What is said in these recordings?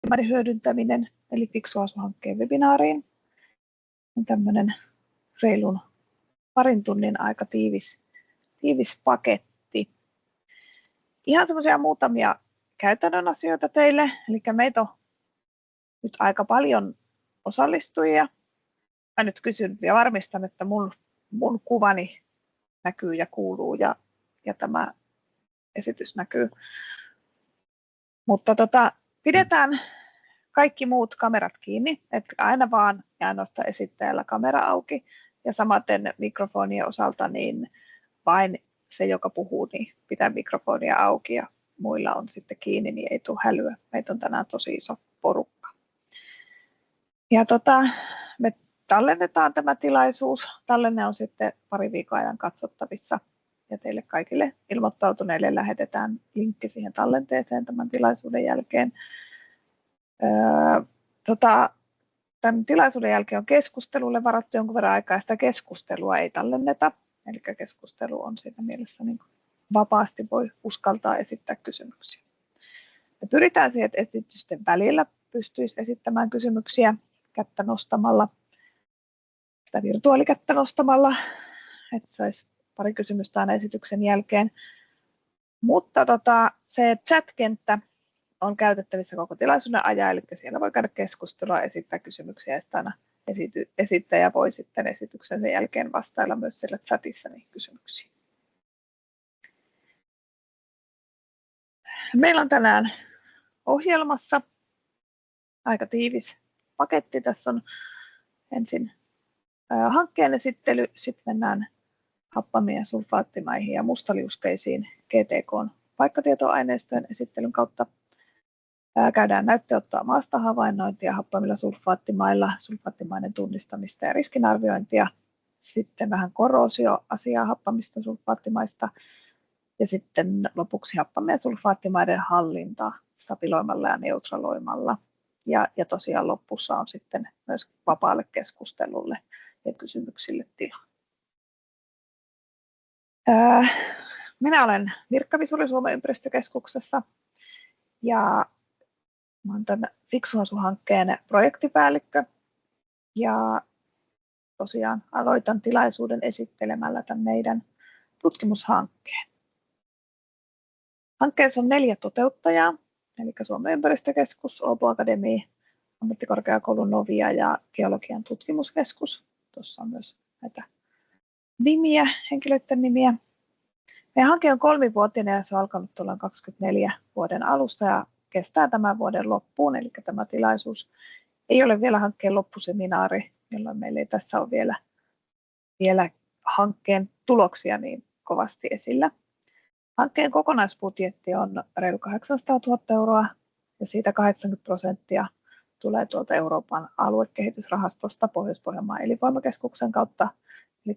sulfaattimaiden hyödyntäminen, eli Fiksu Asu-hankkeen webinaariin. On tämmöinen reilun parin tunnin aika tiivis paketti. Ihan semmoisia muutamia käytännön asioita teille, eli meitä on nyt aika paljon osallistujia. Mä nyt kysyn ja varmistan, että mun kuvani näkyy ja kuuluu ja tämä esitys näkyy. Mutta pidetään kaikki muut kamerat kiinni, että aina vaan ja ainoastaan esittäjällä kamera auki. Ja samaten mikrofonien osalta niin vain se, joka puhuu, niin pitää mikrofonia auki ja muilla on sitten kiinni, niin ei tule hälyä. Meitä on tänään tosi iso porukka. Ja me tallennetaan tämä tilaisuus. Tallenne on sitten pari viikon ajan katsottavissa ja teille kaikille ilmoittautuneille lähetetään linkki siihen tallenteeseen tämän tilaisuuden jälkeen. Tämän tilaisuuden jälkeen on keskustelulle varattu jonkun verran aikaa, sitä keskustelua ei tallenneta. Eli keskustelu on siinä mielessä niin vapaasti voi uskaltaa esittää kysymyksiä. Me pyritään siihen, että esitysten välillä pystyisi esittämään kysymyksiä kättä nostamalla, sitä virtuaalikättä nostamalla, että saisi pari kysymystä aina esityksen jälkeen. Mutta se chat-kenttä on käytettävissä koko tilaisuuden ajan, eli siellä voi käydä keskustelua, esittää kysymyksiä ja aina esittäjä voi sitten esityksen sen jälkeen vastailla myös siellä chatissa niihin kysymyksiin. Meillä on tänään ohjelmassa aika tiivis paketti. Tässä on ensin hankkeen esittely, sitten mennään happamien sulfaattimaihin ja mustaliuskeisiin GTK:n paikkatietoaineistojen esittelyn kautta. Käydään näytteottoa maastahavainnointia happamilla sulfaattimailla, sulfaattimaiden tunnistamista ja riskinarviointia. Sitten vähän korroosioasiaa happamista sulfaattimaista ja sitten lopuksi happamien sulfaattimaiden hallinta stabiloimalla ja neutraloimalla. Ja tosiaan lopussa on sitten myös vapaalle keskustelulle ja kysymyksille tilaa. Minä olen Mirkka Visuri Suomen ympäristökeskuksessa ja mä olen tämän Fiksu Asu-hankkeen projektipäällikkö ja tosiaan aloitan tilaisuuden esittelemällä tämän meidän tutkimushankkeen. Hankkeessa on 4 toteuttajaa, eli Suomen ympäristökeskus, Åbo Akademi, ammattikorkeakoulu Novia ja Geologian tutkimuskeskus. Tuossa on myös näitä nimiä, henkilöiden nimiä. Meidän hanke on 3-vuotinen ja se on alkanut tuolla 24 vuoden alusta ja kestää tämän vuoden loppuun, eli tämä tilaisuus ei ole vielä hankkeen loppuseminaari, jolloin meillä ei tässä ole vielä hankkeen tuloksia niin kovasti esillä. Hankkeen kokonaisbudjetti on reilu 800 000 euroa ja siitä 80% tulee tuolta Euroopan aluekehitysrahastosta Pohjois-Pohjanmaan elinvoimakeskuksen kautta, eli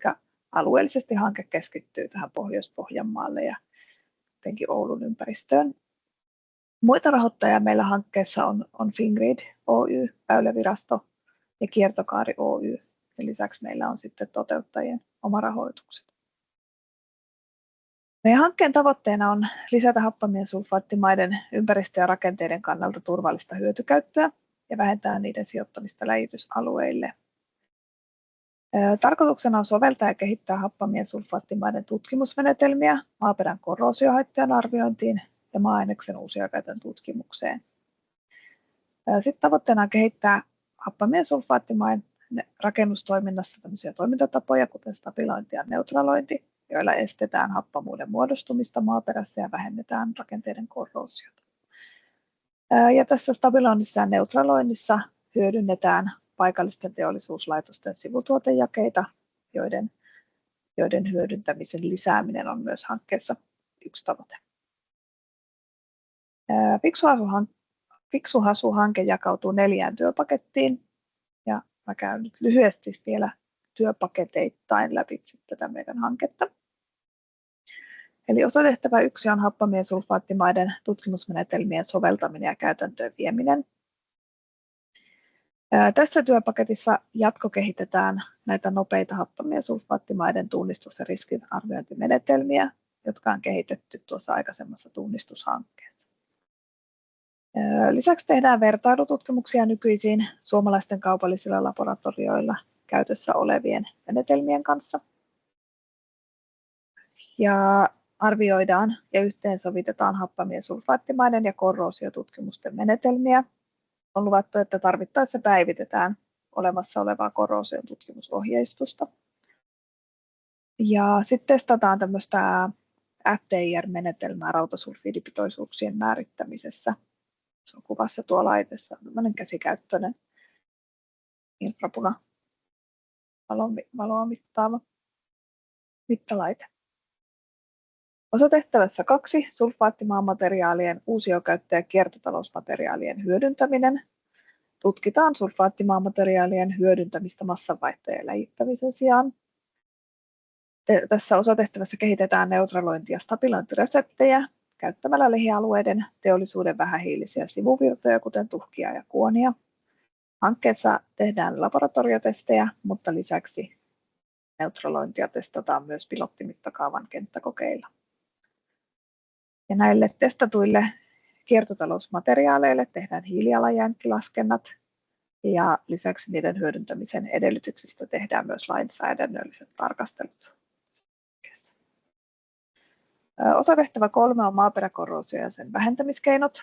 alueellisesti hanke keskittyy tähän Pohjois-Pohjanmaalle ja jotenkin Oulun ympäristöön. Muita rahoittajia meillä hankkeessa on Fingrid Oy, Väylävirasto ja Kiertokaari Oy. Ja lisäksi meillä on sitten toteuttajien omarahoitukset. Meidän hankkeen tavoitteena on lisätä happamien sulfaattimaiden ympäristö- ja rakenteiden kannalta turvallista hyötykäyttöä ja vähentää niiden sijoittamista läjitysalueille. Tarkoituksena on soveltaa ja kehittää happamien sulfaattimaiden tutkimusmenetelmiä maaperän korroosiohaittojen arviointiin ja maa-aineksen uusiokäytön tutkimukseen. Sitten tavoitteena on kehittää happamien sulfaattimaiden rakennustoiminnassa toimintatapoja, kuten stabilointi ja neutralointi, joilla estetään happamuuden muodostumista maaperässä ja vähennetään rakenteiden korroosiota. Ja tässä stabiloinnissa ja neutraloinnissa hyödynnetään paikallisten teollisuuslaitosten sivutuotejakeita, joiden hyödyntämisen lisääminen on myös hankkeessa yksi tavoite. Fiksu Asu-hanke jakautuu 4 työpakettiin ja mä käyn nyt lyhyesti vielä työpaketeittain läpi tätä meidän hanketta. Eli osatehtävä 1 on happamien sulfaattimaiden tutkimusmenetelmien soveltaminen ja käytäntöön vieminen. Tässä työpaketissa jatkokehitetään näitä nopeita happamien sulfaattimaiden tunnistus- ja riskinarviointimenetelmiä, jotka on kehitetty tuossa aikaisemmassa tunnistushankkeessa. Lisäksi tehdään vertailututkimuksia nykyisiin suomalaisten kaupallisilla laboratorioilla käytössä olevien menetelmien kanssa. Ja arvioidaan ja yhteensovitetaan happamien sulfaattimaiden ja korroosiotutkimusten menetelmiä. On luvattu, että tarvittaessa päivitetään olemassa olevaa korroosion tutkimusohjeistusta. Ja sitten testataan tämmöistä FTIR-menetelmää rautasulfiidipitoisuuksien määrittämisessä. Se on kuvassa tuolla laitteessa tämmöinen käsikäyttöinen infrapuna valoa mittaava mittalaite. Osatehtävässä 2 sulfaattimaamateriaalien uusiokäyttö- ja kiertotalousmateriaalien hyödyntäminen. Tutkitaan sulfaattimaamateriaalien hyödyntämistä massanvaihtojen ja läjittämisen sijaan. Tässä osatehtävässä kehitetään neutralointi- ja stabilointireseptejä käyttämällä lähialueiden teollisuuden vähähiilisiä sivuvirtoja, kuten tuhkia ja kuonia. Hankkeessa tehdään laboratoriotestejä, mutta lisäksi neutralointia testataan myös pilottimittakaavan kenttäkokeilla. Ja näille testatuille kiertotalousmateriaaleille tehdään hiilijalanjälkilaskennat ja lisäksi niiden hyödyntämisen edellytyksistä tehdään myös lainsäädännölliset tarkastelut. Osatehtävä 3 on maaperäkorroosio ja sen vähentämiskeinot.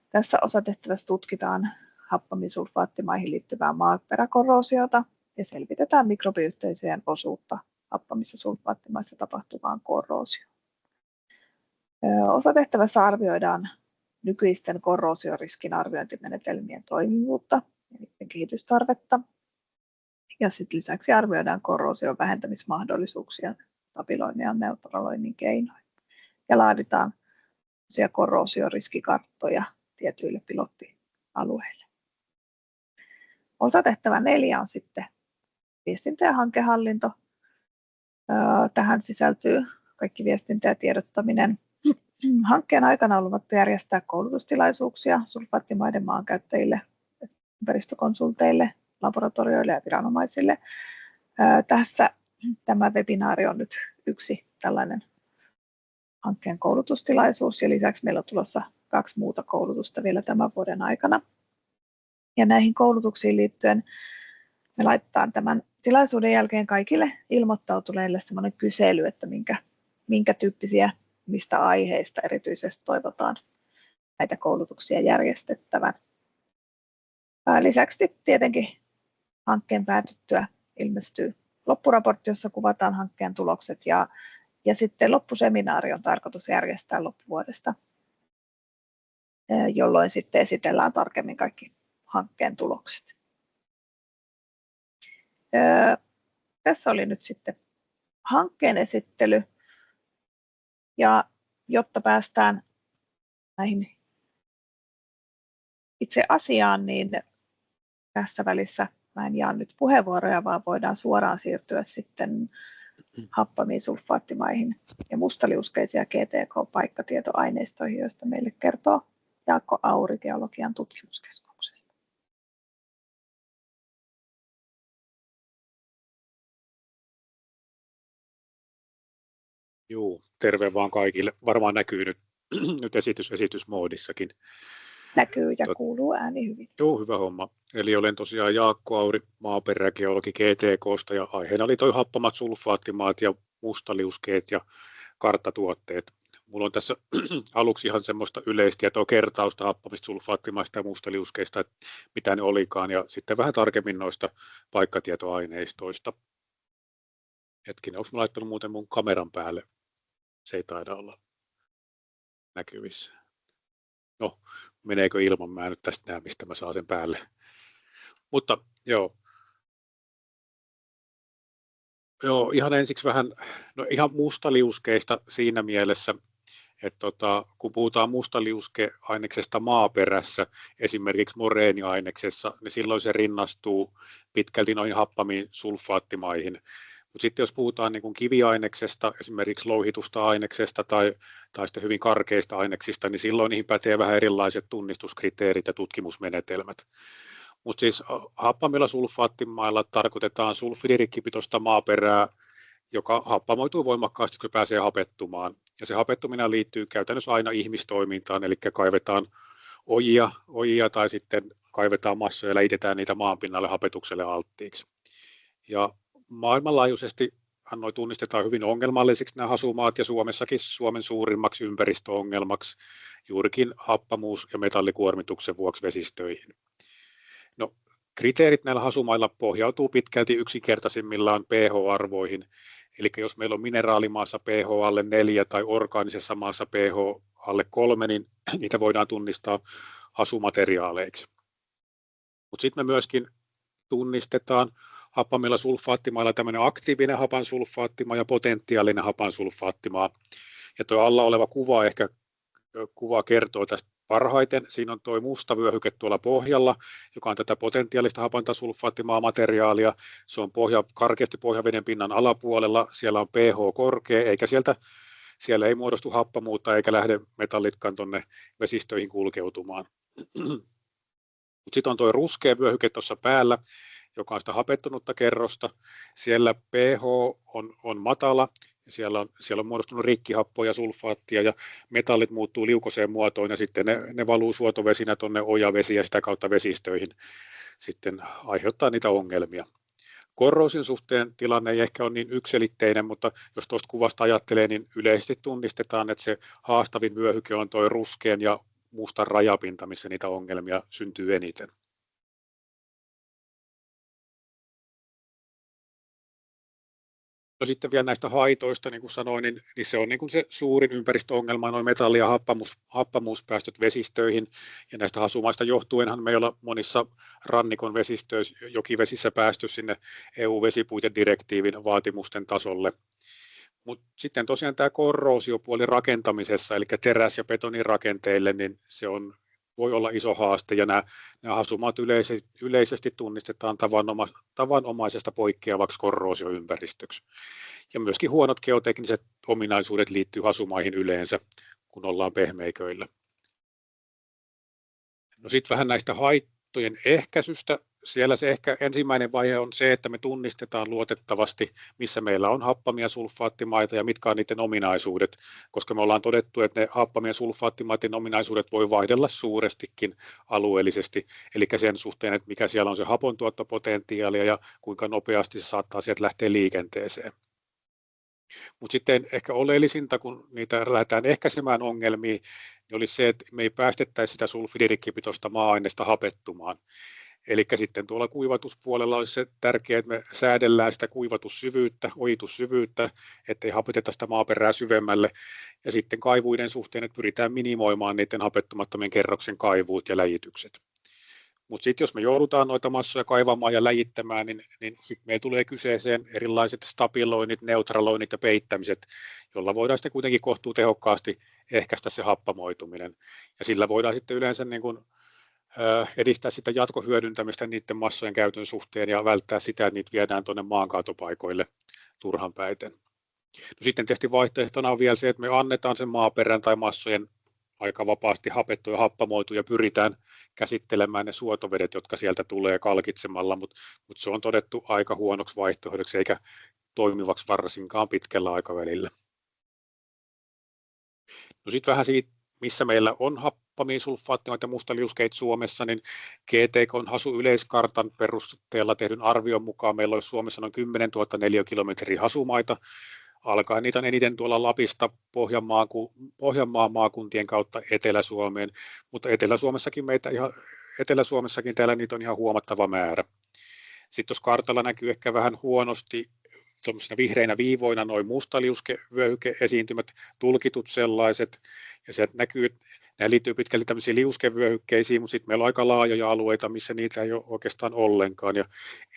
Tässä osatehtävässä tutkitaan happamisulfaattimaihin liittyvää maaperäkorroosiota ja selvitetään mikrobiyhteisöjen osuutta happamis- ja sulfaattimaissa tapahtuvaan korroosioon. Osatehtävässä arvioidaan nykyisten korroosioriskin arviointimenetelmien toimivuutta ja niiden kehitystarvetta. Ja sitten lisäksi arvioidaan korroosion vähentämismahdollisuuksia stabiloinnin ja neutraloinnin keinoin. Ja laaditaan korroosioriskikarttoja tietyille pilottialueille. Osatehtävä 4 on sitten viestintä- ja hankehallinto. Tähän sisältyy kaikki viestintä ja tiedottaminen. Hankkeen aikana on luvattu järjestää koulutustilaisuuksia sulfaattimaiden maankäyttäjille, ympäristökonsulteille, laboratorioille ja viranomaisille. Tässä tämä webinaari on nyt yksi tällainen hankkeen koulutustilaisuus ja lisäksi meillä on tulossa 2 muuta koulutusta vielä tämän vuoden aikana. Ja näihin koulutuksiin liittyen me laitetaan tämän tilaisuuden jälkeen kaikille ilmoittautuneille sellainen kysely, että minkä tyyppisiä, mistä aiheista erityisesti toivotaan näitä koulutuksia järjestettävän. Lisäksi tietenkin hankkeen päätyttyä ilmestyy loppuraportti, jossa kuvataan hankkeen tulokset ja sitten loppuseminaari on tarkoitus järjestää loppuvuodesta, jolloin sitten esitellään tarkemmin kaikki hankkeen tulokset. Tässä oli nyt sitten hankkeen esittely ja jotta päästään näihin itse asiaan, niin tässä välissä mä en jaa nyt puheenvuoroja, vaan voidaan suoraan siirtyä sitten happamiin sulfaattimaihin ja mustaliuskeisiin ja GTK-paikkatietoaineistoihin, joista meille kertoo Jaakko Auri Geologian tutkimuskeskuksesta. Joo, terve vaan kaikille. Varmaan näkyy nyt esitysmoodissakin. Näkyy ja kuuluu ääni hyvin. Joo, hyvä homma. Eli olen tosiaan Jaakko Auri, maaperägeologi GTK:sta ja aiheena oli toi happamat sulfaattimaat ja mustaliuskeet ja karttatuotteet. Mulla on tässä aluksi ihan semmoista yleistietoa kertausta happamista sulfaattimaista ja mustaliuskeista, että mitä ne olikaan, ja sitten vähän tarkemmin noista paikkatietoaineistoista. Hetkinen, onko mä laittanut muuten mun kameran päälle? Se ei taida olla näkyvissä. No, meneekö ilman? Mä en nyt tästä näe, mistä mä saan sen päälle. Mutta joo. Joo, ihan ensiksi vähän, no ihan mustaliuskeista siinä mielessä, että kun puhutaan mustaliuskeaineksesta maaperässä, esimerkiksi moreeniaineksessa, niin silloin se rinnastuu pitkälti noihin happamiin sulfaattimaihin. Mutta sitten jos puhutaan niin kuin kiviaineksesta, esimerkiksi louhitusta aineksesta tai sitten hyvin karkeista aineksista, niin silloin niihin pätee vähän erilaiset tunnistuskriteerit ja tutkimusmenetelmät. Mutta siis happamilla sulfaattimailla tarkoitetaan sulfidirikkipitoista maaperää, joka happamoituu voimakkaasti, kun pääsee hapettumaan. Ja se hapettuminen liittyy käytännössä aina ihmistoimintaan, eli kaivetaan ojia tai sitten kaivetaan massoja ja läjitetään niitä maanpinnalle hapetukselle alttiiksi. Ja maailmanlaajuisesti noi tunnistetaan hyvin ongelmallisiksi nämä hasumaat ja Suomessakin Suomen suurimmaksi ympäristöongelmaksi juurikin happamuus- ja metallikuormituksen vuoksi vesistöihin. No, kriteerit näillä hasumailla pohjautuu pitkälti yksinkertaisimmillaan pH-arvoihin, eli jos meillä on mineraalimaassa pH alle 4 tai orgaanisessa maassa pH alle 3, niin niitä voidaan tunnistaa hasumateriaaleiksi. Mutta sitten me myöskin tunnistetaan happamilla sulfaattimailla tämmöinen aktiivinen hapansulfaattimaa ja potentiaalinen hapansulfaattimaa. Ja tuo alla oleva kuva kertoo tästä parhaiten. Siinä on tuo musta vyöhyke tuolla pohjalla, joka on tätä potentiaalista hapantasulfaattimaa materiaalia. Se on karkeasti pohjaveden pinnan alapuolella. Siellä on pH korkea, eikä siellä ei muodostu happamuutta eikä lähde metallitkaan tuonne vesistöihin kulkeutumaan. Sitten on tuo ruskea vyöhyke tuossa päällä, joka on sitä hapettunutta kerrosta. Siellä pH on matala, siellä on muodostunut rikkihappoja, sulfaattia ja metallit muuttuu liukoseen muotoon ja sitten ne valuu suotovesinä tuonne ojavesiin ja sitä kautta vesistöihin sitten aiheuttaa niitä ongelmia. Korroosin suhteen tilanne ei ehkä ole niin yksiselitteinen, mutta jos tuosta kuvasta ajattelee, niin yleisesti tunnistetaan, että se haastavin vyöhyke on tuo ruskean ja mustan rajapinta, missä niitä ongelmia syntyy eniten. No sitten vielä näistä haitoista, niin kuin sanoin, niin se on niin kuin se suurin ympäristöongelma, noin metalli- ja happamuuspäästöt vesistöihin. Ja näistä hasumaista johtuenhan meillä monissa rannikon vesistöissä, jokivesissä päästy sinne EU-vesipuitedirektiivin vaatimusten tasolle. Mutta sitten tosiaan tämä korroosiopuoli rakentamisessa, eli teräs- ja betonirakenteille, niin se voi olla iso haaste, ja nämä hasumaat yleisesti tunnistetaan tavanomaisesta poikkeavaksi korroosioympäristöksi. Ja myöskin huonot geotekniset ominaisuudet liittyy hasumaihin yleensä, kun ollaan pehmeiköillä. No sitten vähän näistä haittojen ehkäisystä. Siellä se ehkä ensimmäinen vaihe on se, että me tunnistetaan luotettavasti, missä meillä on happamia sulfaattimaita ja mitkä on niiden ominaisuudet, koska me ollaan todettu, että ne happamia sulfaattimaiden ominaisuudet voi vaihdella suurestikin alueellisesti, eli sen suhteen, että mikä siellä on se hapontuottopotentiaalia ja kuinka nopeasti se saattaa sieltä lähteä liikenteeseen. Mutta sitten ehkä oleellisinta, kun niitä lähdetään ehkäisemään ongelmia, niin olisi se, että me ei päästettäisi sitä sulfidirikkipitoista maa-aineesta hapettumaan. Eli sitten tuolla kuivatuspuolella olisi se tärkeää, että me säädellään sitä kuivatussyvyyttä, ojitussyvyyttä, ettei hapeteta sitä maaperää syvemmälle. Ja sitten kaivuiden suhteen, että pyritään minimoimaan niiden hapettumattomien kerroksen kaivuut ja läjitykset. Mutta sitten jos me joudutaan noita massoja kaivamaan ja läjittämään, niin sitten meillä tulee kyseeseen erilaiset stabiloinnit, neutraloinnit ja peittämiset, jolla voidaan sitten kuitenkin kohtuu tehokkaasti ehkäistä se happamoituminen. Ja sillä voidaan sitten yleensä niin kuin edistää sitä jatkohyödyntämistä niiden massojen käytön suhteen ja välttää sitä, että niitä viedään tuonne maankaatopaikoille turhan päiten. No sitten tietysti vaihtoehtona on vielä se, että me annetaan sen maaperän tai massojen aika vapaasti hapettua ja happamoitua ja pyritään käsittelemään ne suotovedet, jotka sieltä tulee kalkitsemalla, mutta se on todettu aika huonoksi vaihtoehdoksi eikä toimivaksi varsinkaan pitkällä aikavälillä. No sitten vähän siitä, missä meillä on happamia sulfaattimaita ja mustaliuskeita Suomessa, niin GTK:n hasu-yleiskartan perusteella tehdyn arvion mukaan meillä olisi Suomessa noin 10 000 neliökilometriä hasumaita, alkaen niitä on eniten tuolla Lapista Pohjanmaan maakuntien kautta Etelä-Suomeen, mutta Etelä-Suomessakin täällä niitä on ihan huomattava määrä. Sitten tuossa kartalla näkyy ehkä vähän huonosti tuollaisina vihreinä viivoina noin mustaliuskevyöhyke-esiintymät, tulkitut sellaiset, ja sieltä näkyy, että nämä liittyy pitkälti tämmöisiin liuskevyöhykkeisiin, mutta sitten meillä on aika laajoja alueita, missä niitä ei ole oikeastaan ollenkaan, ja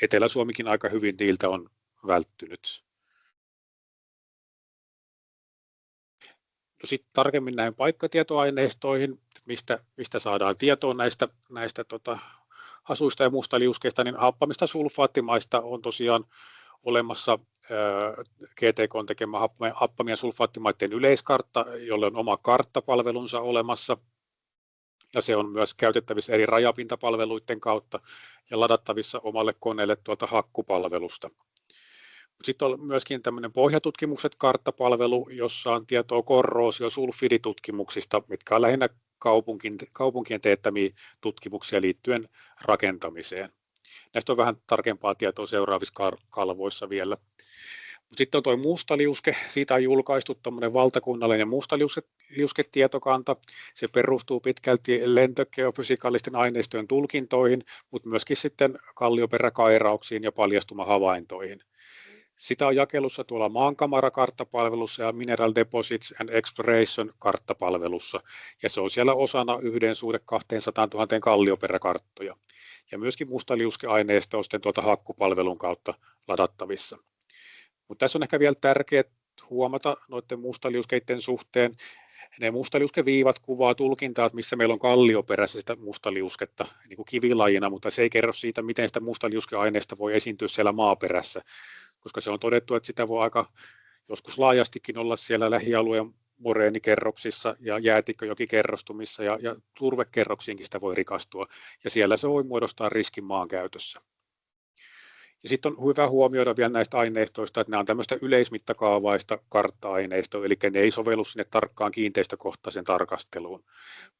Etelä-Suomikin aika hyvin niiltä on välttynyt. No sitten tarkemmin näihin paikkatietoaineistoihin, mistä saadaan tietoa näistä hasuista ja mustaliuskeista, niin happamista sulfaattimaista on tosiaan olemassa GTK:n tekemä happamia sulfaattimaiden yleiskartta, jolle on oma karttapalvelunsa olemassa. Ja se on myös käytettävissä eri rajapintapalveluiden kautta ja ladattavissa omalle koneelle tuolta hakkupalvelusta. Sitten on myöskin tämmöinen Pohjatutkimukset karttapalvelu, jossa on tietoa korroosio- sulfiditutkimuksista, mitkä on lähinnä kaupunkien teettämiä tutkimuksia liittyen rakentamiseen. Näistä on vähän tarkempaa tietoa seuraavissa kalvoissa vielä. Sitten on tuo mustaliuske, siitä on julkaistu tämmöinen valtakunnallinen mustaliusketietokanta. Se perustuu pitkälti lentogeofysikaalisten aineistojen tulkintoihin, mutta myöskin sitten kallioperäkairauksiin ja paljastumahavaintoihin. Sitä on jakelussa tuolla Maankamara-karttapalvelussa ja Mineral Deposits and Exploration-karttapalvelussa, ja se on siellä osana 1:200 000 kallioperäkarttoja. Ja myöskin mustaliuskeaineisto on sitten tuolta hakkupalvelun kautta ladattavissa. Mutta tässä on ehkä vielä tärkeää huomata noiden mustaliuskeiden suhteen. Ne mustaliuskeviivat kuvaa tulkintaa, että missä meillä on kallioperässä sitä mustaliusketta niin kuin kivilajina, mutta se ei kerro siitä, miten sitä mustaliuskeaineista voi esiintyä siellä maaperässä, koska se on todettu, että sitä voi aika joskus laajastikin olla siellä lähialueen moreenikerroksissa ja jäätikköjokikerrostumissa ja turvekerroksiinkin sitä voi rikastua, ja siellä se voi muodostaa riskin maankäytössä. Ja sitten on hyvä huomioida vielä näistä aineistoista, että nämä on tämmöistä yleismittakaavaista kartta-aineistoa, eli ne ei sovellu sinne tarkkaan kiinteistökohtaisen tarkasteluun.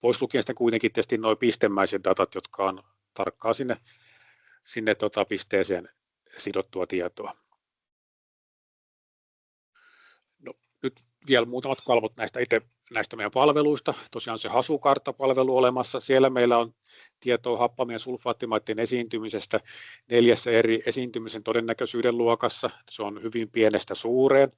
Pois lukien sitten kuitenkin tietysti nuo pistemäiset datat, jotka on tarkkaan sinne pisteeseen sidottua tietoa. No, nyt vielä muutamat kalvot näistä meidän palveluista. Tosiaan se HASU-karttapalvelu olemassa. Siellä meillä on tietoa happamien ja sulfaattimaittien esiintymisestä 4 eri esiintymisen todennäköisyyden luokassa. Se on hyvin pienestä suureen.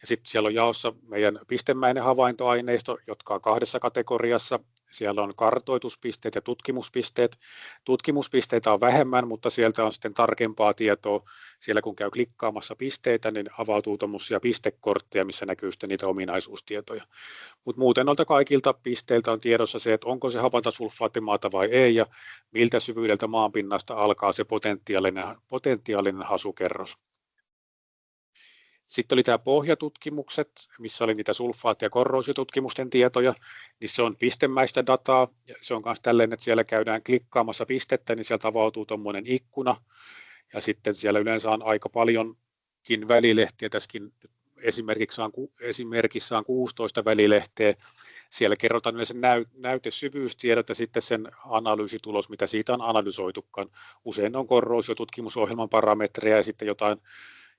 Ja sitten siellä on jaossa meidän pistemäinen havaintoaineisto, jotka on 2 kategoriassa. Siellä on kartoituspisteet ja tutkimuspisteet. Tutkimuspisteitä on vähemmän, mutta sieltä on sitten tarkempaa tietoa. Siellä kun käy klikkaamassa pisteitä, niin avautuu tuommoisia pistekortteja, missä näkyy sitten niitä ominaisuustietoja. Mutta muuten noilta kaikilta pisteiltä on tiedossa se, että onko se hapanta-sulfaattimaata vai ei, ja miltä syvyydeltä maanpinnasta alkaa se potentiaalinen hasukerros. Sitten oli tämä pohjatutkimukset, missä oli niitä sulfaatti- ja korroosiotutkimusten tietoja, niin se on pistemäistä dataa. Ja se on myös tällainen, että siellä käydään klikkaamassa pistettä, niin sieltä avautuu tuommoinen ikkuna. Ja sitten siellä yleensä on aika paljonkin välilehtiä. Tässäkin esimerkissä on 16 välilehteä. Siellä kerrotaan yleensä näytesyvyystiedot ja sitten sen analyysitulos, mitä siitä on analysoitukaan. Usein on korroosiotutkimusohjelman parametreja ja sitten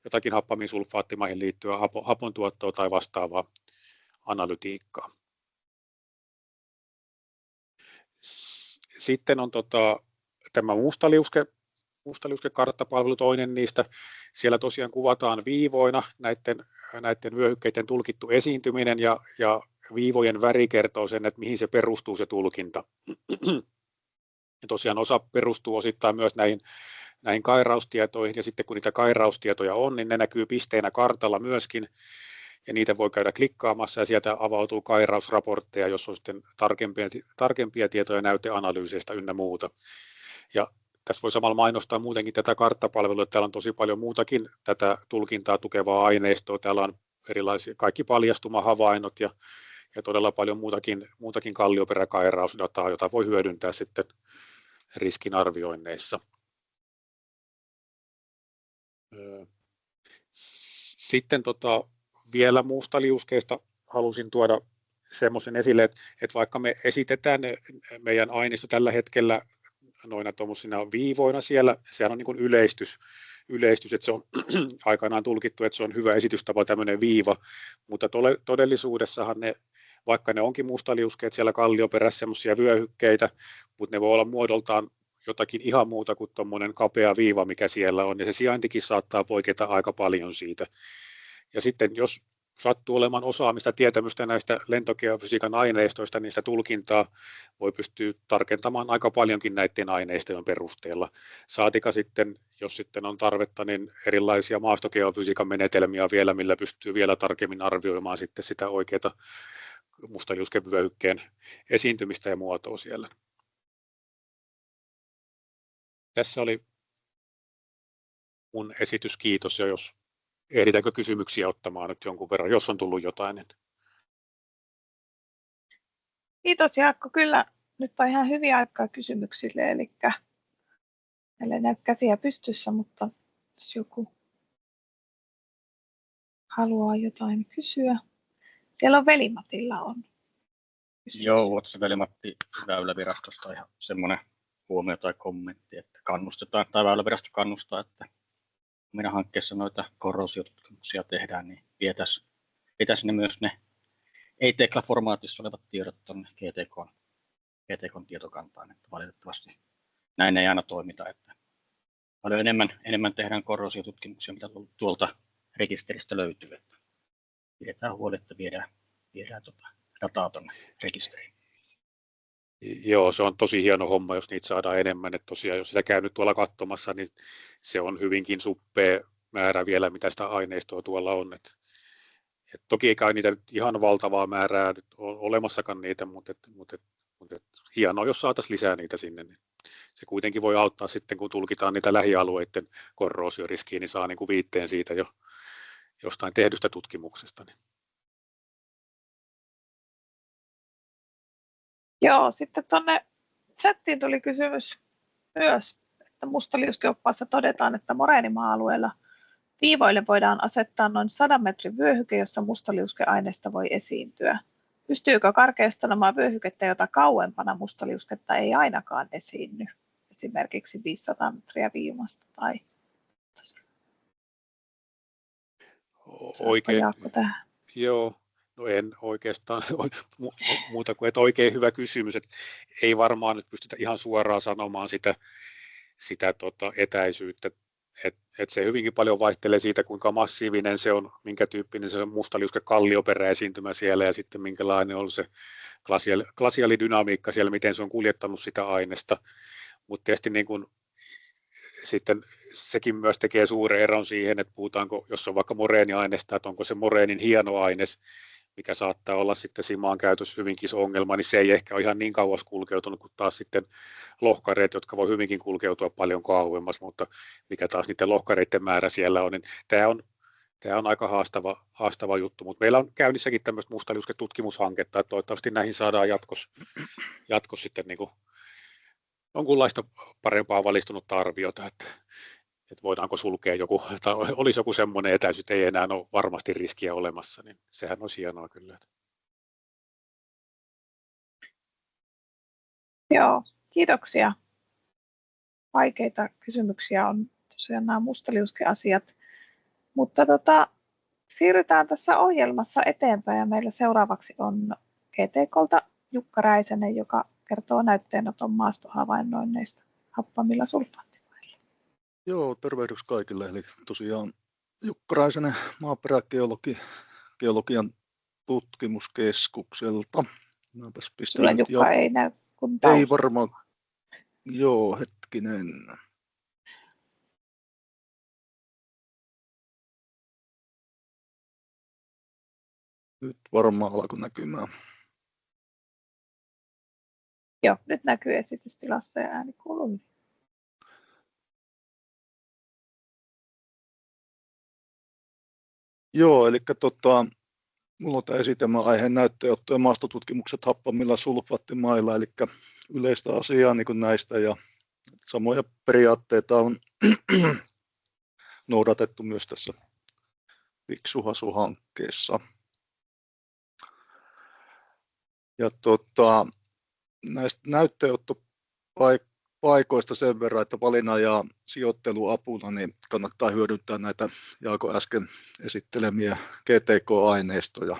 jotakin happamiin sulfaattimaihin liittyvää hapon tuottoa tai vastaavaa analytiikkaa. Sitten on tämä mustaliuskekarttapalvelu, toinen niistä. Siellä tosiaan kuvataan viivoina näiden vyöhykkeiden tulkittu esiintyminen ja viivojen väri kertoo sen, että mihin se perustuu se tulkinta. Ja tosiaan osa perustuu osittain myös näihin kairaustietoihin, ja sitten kun niitä kairaustietoja on, niin ne näkyy pisteinä kartalla myöskin, ja niitä voi käydä klikkaamassa, ja sieltä avautuu kairausraportteja, jos on sitten tarkempia tietoja näyteanalyyseistä ynnä muuta. Ja tässä voi samalla mainostaa muutenkin tätä karttapalvelua, että täällä on tosi paljon muutakin tätä tulkintaa tukevaa aineistoa, täällä on erilaisia kaikki paljastumahavainnot ja todella paljon muutakin kallioperäkairausdataa, jota voi hyödyntää sitten riskinarvioinneissa. Sitten vielä mustaliuskeista halusin tuoda semmoisen esille, että vaikka me esitetään meidän aineisto tällä hetkellä noina tuommoisina viivoina siellä on niin kuin yleistys, että se on aikanaan tulkittu, että se on hyvä esitystapa tämmöinen viiva, mutta todellisuudessahan vaikka ne onkin mustaliuskeet siellä kallioperässä semmoisia vyöhykkeitä, mutta ne voi olla muodoltaan jotakin ihan muuta kuin tuommoinen kapea viiva, mikä siellä on, ja se sijaintikin saattaa poiketa aika paljon siitä. Ja sitten jos sattuu olemaan osaamista, tietämystä näistä lentogeofysiikan aineistoista, niin sitä tulkintaa voi pystyä tarkentamaan aika paljonkin näiden aineistojen perusteella. Saatika sitten, jos sitten on tarvetta, niin erilaisia maastogeofysiikan menetelmiä vielä, millä pystyy vielä tarkemmin arvioimaan sitten sitä oikeaa mustaliuskevyöhykkeen esiintymistä ja muotoa siellä. Tässä oli mun esitys, kiitos, ja jos ehditäänkö kysymyksiä ottamaan nyt jonkun verran, jos on tullut jotain. Kiitos Jaakko, kyllä nyt on ihan hyviä aikaa kysymyksille, eli meillä ei näy käsiä pystyssä, mutta jos joku haluaa jotain kysyä. Siellä on Veli-Matilla on kysymys. Joo, Vuotisen Veli-Matti Väylävirastosta ihan semmoinen huomio tai kommentti, että kannustetaan, tai Väylävirasto kannustaa, että meidän hankkeessa noita korrosiotutkimuksia tehdään, niin vietäisiin ne myös ne ei-tekla-formaatissa olevat tiedot tuonne GTK:n tietokantaan, että valitettavasti näin ei aina toimita, että paljon enemmän tehdään korrosiotutkimuksia, mitä tuolta rekisteristä löytyy, että pidetään huoli, että viedään dataa tuonne rekisteriin. Joo, se on tosi hieno homma, jos niitä saadaan enemmän. Että tosiaan, jos sitä käy nyt tuolla katsomassa, niin se on hyvinkin suppea määrä vielä, mitä sitä aineistoa tuolla on. Et toki ei kai niitä nyt ihan valtavaa määrää nyt ole olemassakaan niitä, mutta hienoa, jos saataisiin lisää niitä sinne. Niin se kuitenkin voi auttaa sitten, kun tulkitaan niitä lähialueiden korroosioriskiä, niin saa niin kuin viitteen siitä jo jostain tehdystä tutkimuksesta. Niin. Joo, sitten tuonne chattiin tuli kysymys myös, että mustaliuskeoppaassa todetaan, että moreenimaa-alueella viivoille voidaan asettaa noin 100 metrin vyöhyke, jossa mustaliuskeaineesta voi esiintyä. Pystyykö karkeustelemaan vyöhykettä, jota kauempana mustaliusketta ei ainakaan esiinny? Esimerkiksi 500 metriä viivasta tai... Oikein. Tähän? Joo. No en oikeastaan muuta kuin, että oikein hyvä kysymys, että ei varmaan nyt pystytä ihan suoraan sanomaan sitä etäisyyttä, että se hyvinkin paljon vaihtelee siitä, kuinka massiivinen se on, minkä tyyppinen se on mustaliuske kallioperäesiintymä siellä ja sitten minkälainen on se glasiaalidynamiikka siellä, miten se on kuljettanut sitä aineesta, mutta tietysti niin kuin, sitten sekin myös tekee suuren eron siihen, että puhutaanko, jos on vaikka moreeniaineesta, että onko se moreenin hieno aines, mikä saattaa olla sitten siinä maankäytössä hyvinkin iso ongelma, niin se ei ehkä ole ihan niin kauas kulkeutunut kuin taas sitten lohkareet, jotka voi hyvinkin kulkeutua paljon kauemmas, mutta mikä taas niiden lohkareiden määrä siellä on, niin tämä on aika haastava juttu, mutta meillä on käynnissäkin tämmöistä mustaliusketutkimushanketta, että toivottavasti näihin saadaan jatkossa sitten niin kuin jonkunlaista parempaa valistunutta arviota, että voidaanko sulkea joku, tai olisi joku semmoinen etäisyys, että ei enää ole varmasti riskiä olemassa, niin sehän olisi hienoa kyllä. Joo, kiitoksia. Vaikeita kysymyksiä on tosiaan nämä mustaliuskeasiat, mutta siirrytään tässä ohjelmassa eteenpäin ja meillä seuraavaksi on GTK:lta Jukka Räisänen, joka kertoo näytteenoton maastohavainnoinneista happamilla sulfaattimailla. Joo, tervehdys kaikille. Eli tosiaan Jukka Räisänen maaperägeologian tutkimuskeskukselta. Sulla Jukka ei näy kun tausta. Ei varmaan. Joo, hetkinen. Nyt varmaan alkoi näkymään. Joo, nyt näkyy esitystilassa ja ääni kuuluu. Joo, eli minulla on tämä esitelmä aiheen näytteenotto ja maastotutkimukset happamilla sulfaattimailla, eli yleistä asiaa niin kuin näistä ja samoja periaatteita on noudatettu myös tässä Fiksu-Hasu-hankkeessa. Ja näistä näytteenottopaikoista sen verran, että valinnan ja sijoitteluapuna niin kannattaa hyödyntää näitä Jaakon äsken esittelemiä GTK-aineistoja.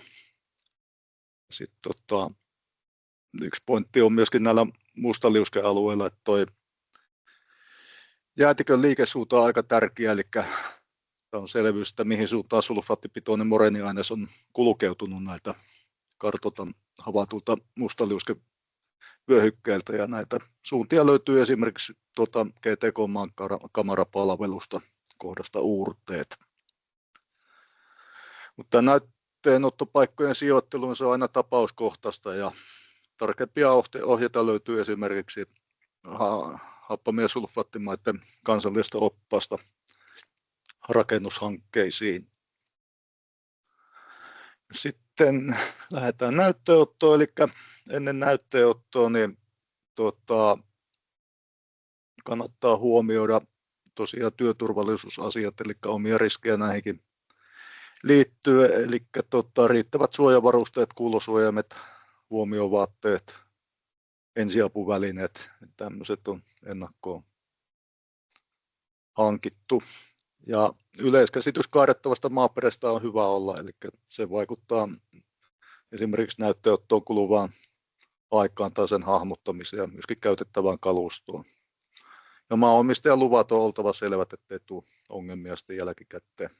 Sitten yksi pointti on myöskin näillä mustaliuskealueilla, että toi jäätikön liikesuunta on aika tärkeä, eli on selvyys, että mihin suuntaan sulfaattipitoinen moreeniaines on kulkeutunut näitä kartoitan havaitulta mustaliuskevyöhykkeiltä, ja näitä suuntia löytyy esimerkiksi GTK-maankamarapalvelusta kohdasta uurteet. Mutta näytteenottopaikkojen sijoittelu se on aina tapauskohtaista, ja tarkempia ohjeita löytyy esimerkiksi happamia- ja sulfaattimaiden kansallisesta oppaasta rakennushankkeisiin. Sitten lähdetään näytteenottoon, eli ennen näytteenottoa niin kannattaa huomioida tosiaan työturvallisuusasiat, eli omia riskejä näihinkin liittyy, eli riittävät suojavarusteet, kuulosuojaimet, huomiovaatteet, ensiapuvälineet, tämmöiset on ennakkoon hankittu. Ja yleiskäsitys kaadettavasta maaperästä on hyvä olla, eli se vaikuttaa esimerkiksi näytteenottoon kuluvaan aikaan tai sen hahmottamiseen ja myöskin käytettävään kalustoon. Ja maanomistajan luvat on oltava selvät, ettei tule ongelmia sitten jälkikäteen.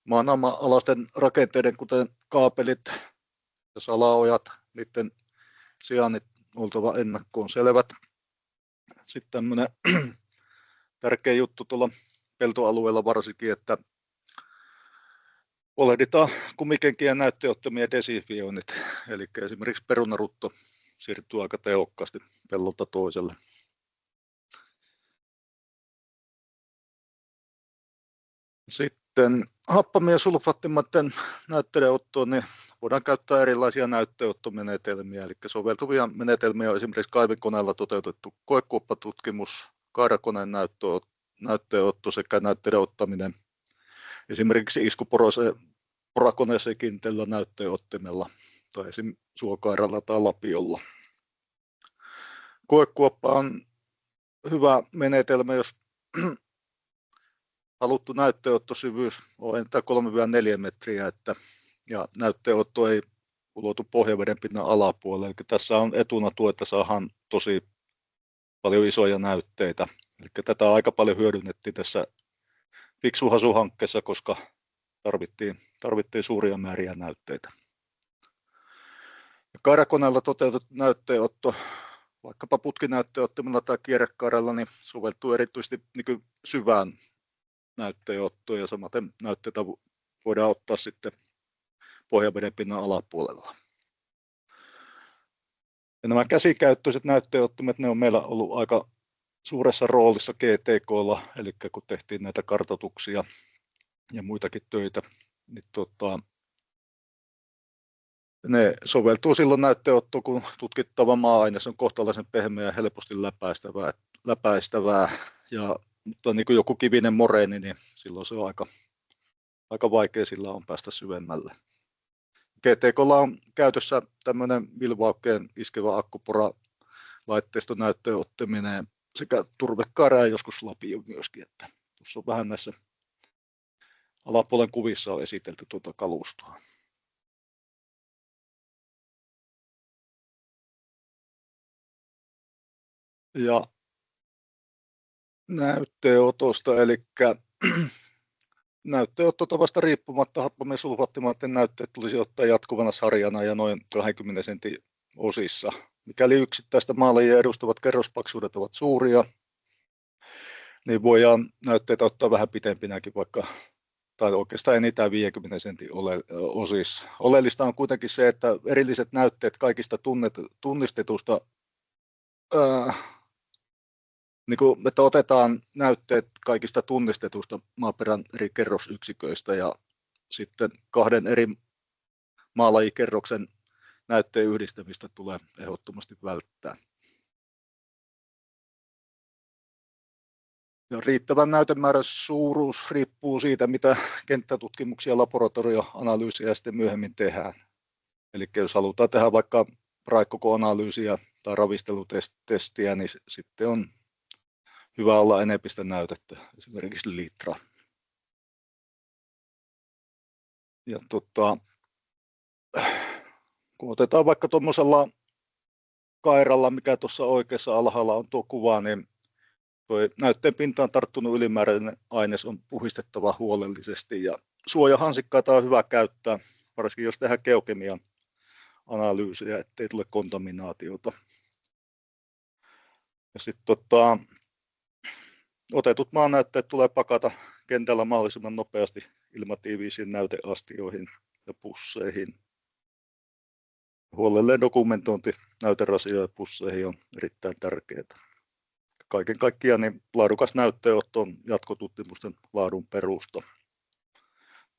Maanalaisten rakenteiden, kuten kaapelit ja salaojat, niiden sijainnit oltava ennakkoon selvät. Sitten tämmöinen tärkeä juttu tuolla peltoalueella varsinkin, että huolehditaan kumikenkien näytteenottamien desinfioinnit. Eli esimerkiksi perunarutto siirtyy aika tehokkaasti pellolta toiselle. Sitten happamien ja sulfaattimaiden näytteenottoon niin voidaan käyttää erilaisia näytteenottomenetelmiä. Eli soveltuvia menetelmiä on esimerkiksi kaivinkoneella toteutettu koekuoppatutkimus, kairakoneen näytteenotto sekä näytteiden ottaminen esimerkiksi iskuporakoneeseen kiinnitellä näytteenottimella tai esimerkiksi suokairalla tai lapiolla. Koekuoppa on hyvä menetelmä, jos haluttu näytteenottosyvyys on enintään 3-4 metriä, ja näytteenotto ei ulotu pohjaveden pinnan alapuolelle. Eli tässä on etuna tuo, että saadaan tosi paljon isoja näytteitä. Eli tätä aika paljon hyödynnettiin tässä Fiksu Hasu-hankkeessa, koska tarvittiin suuria määriä näytteitä. Kairakoneella toteutettu näytteenotto, vaikkapa putkinäytteenottimella tai kierrekaarella, niin soveltuu erityisesti niin syvään näytteenottoon, ja samaten näytteitä voidaan ottaa sitten pohjaveden pinnan alapuolella. Ja nämä käsikäyttöiset näytteenottimet, ne on meillä ollut aika suuressa roolissa GTK:lla, eli kun tehtiin näitä kartoituksia ja muitakin töitä, niin ne soveltuu silloin näytteenottoon, kun tutkittava maa-aines on kohtalaisen pehmeä ja helposti läpäistävää. Mutta niin kuin joku kivinen moreeni, niin silloin se on aika vaikea sillä on päästä syvemmälle. GTK:lla on käytössä tämmöinen vilvaukkeen iskevä akkupora-laitteisto näytteenottaminen sekä turvekaara ja joskus lapio myöskin. Että tuossa on vähän näissä alapuolen kuvissa on esitelty tuota kalustoa. Ja näytteenotosta, eli näytteenottotavasta riippumatta happamien sulfaattimaiden näytteet tulisi ottaa jatkuvana sarjana ja noin 20 sentin osissa. Mikäli yksittäistä maalajia edustavat kerrospaksuudet ovat suuria, niin voidaan näytteitä ottaa vähän pitempinäkin, tai oikeastaan enintään 50 sentin osissa. Oleellista on kuitenkin se, että erilliset näytteet kaikista tunnistetusta, että otetaan näytteet kaikista tunnistetusta maaperän eri kerrosyksiköistä ja sitten 2 eri maalajikerroksen näytteen yhdistämistä tulee ehdottomasti välttää. Ja riittävän näytemäärän suuruus riippuu siitä, mitä kenttätutkimuksia, laboratorioanalyysiä sitten myöhemmin tehdään. Eli jos halutaan tehdä vaikka raikkokoanalyysiä tai ravistelutestiä, niin sitten on hyvä olla enempistä näytettä, esimerkiksi litra. Ja kun otetaan vaikka tuommoisella kairalla, mikä tuossa oikeassa alhaalla on tuo kuva, niin tuo näytteen pintaan tarttunut ylimääräinen aines on puhistettava huolellisesti. Ja suojahansikkaita on hyvä käyttää, varsinkin jos tehdään geokemian analyysiä, ettei tule kontaminaatiota. Ja sitten otetut maanäytteet tulee pakata kentällä mahdollisimman nopeasti ilmatiiviisiin näyteastioihin ja pusseihin. Huolellinen dokumentointi näyterasioihin ja pusseihin on erittäin tärkeää. Kaiken kaikkiaan niin laadukas näytteenotto on jatkotutkimusten laadun perusta.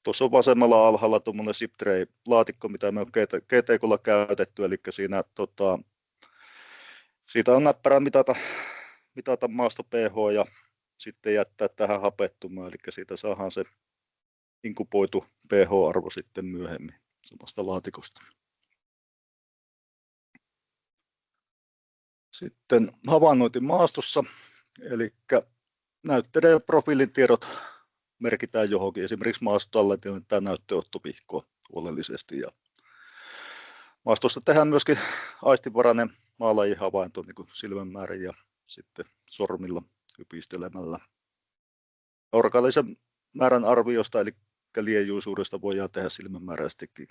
Tuossa on vasemmalla alhaalla tuommoinen zip tray-laatikko, mitä me on GTK:lla käytetty, eli siitä on näppärä mitata maasto pH ja sitten jättää tähän hapettumaan, eli siitä saadaan se inkuboitu pH-arvo sitten myöhemmin samasta laatikosta. Sitten havainnointi maastossa, eli näytteiden ja profiilin tiedot merkitään johonkin. Esimerkiksi maastotallenteen tämä näytteenottovihko huolellisesti. Ja maastosta tehdään myöskin aistinvarainen maalajihavainto niin kuin silmänmäärin ja sitten sormilla hypistelemällä. Orgaanisen määrän arviosta eli liejuisuudesta voidaan tehdä silmänmääräisestikin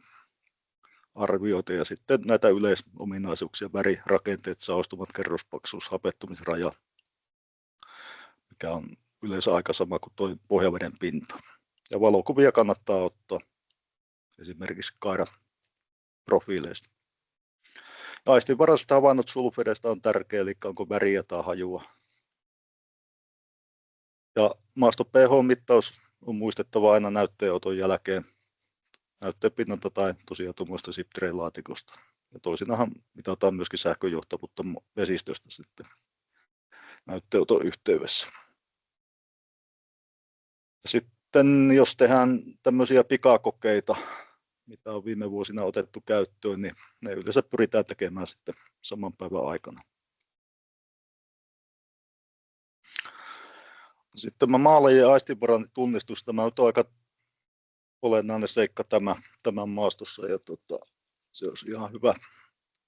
arvioita ja sitten näitä yleisominaisuuksia, väri, rakenteet, saostumat, kerrospaksuus, hapettumisraja, mikä on yleensä aika sama kuin tuo pohjaveden pinta. Ja valokuvia kannattaa ottaa esimerkiksi kairaprofiileista. Aistinvaraiset havainnot sulfedeista on tärkeä, eli onko väriä tai hajua. Ja maaston pH-mittaus on muistettava aina näytteenoton jälkeen näytteen pinnalta tai tosiaan tuommoista SIP-tray-laatikosta. Ja toisinahan mitataan myöskin sähköjohtavuutta vesistöstä sitten näytteenoton yhteydessä. Sitten jos tehdään tämmöisiä pikakokeita, mitä on viime vuosina otettu käyttöön, niin ne yleensä pyritään tekemään sitten saman päivän aikana. Sitten maalajien aistinvarainen tunnistus, tämä on aika olennainen seikka tämän maastossa ja se olisi ihan hyvä,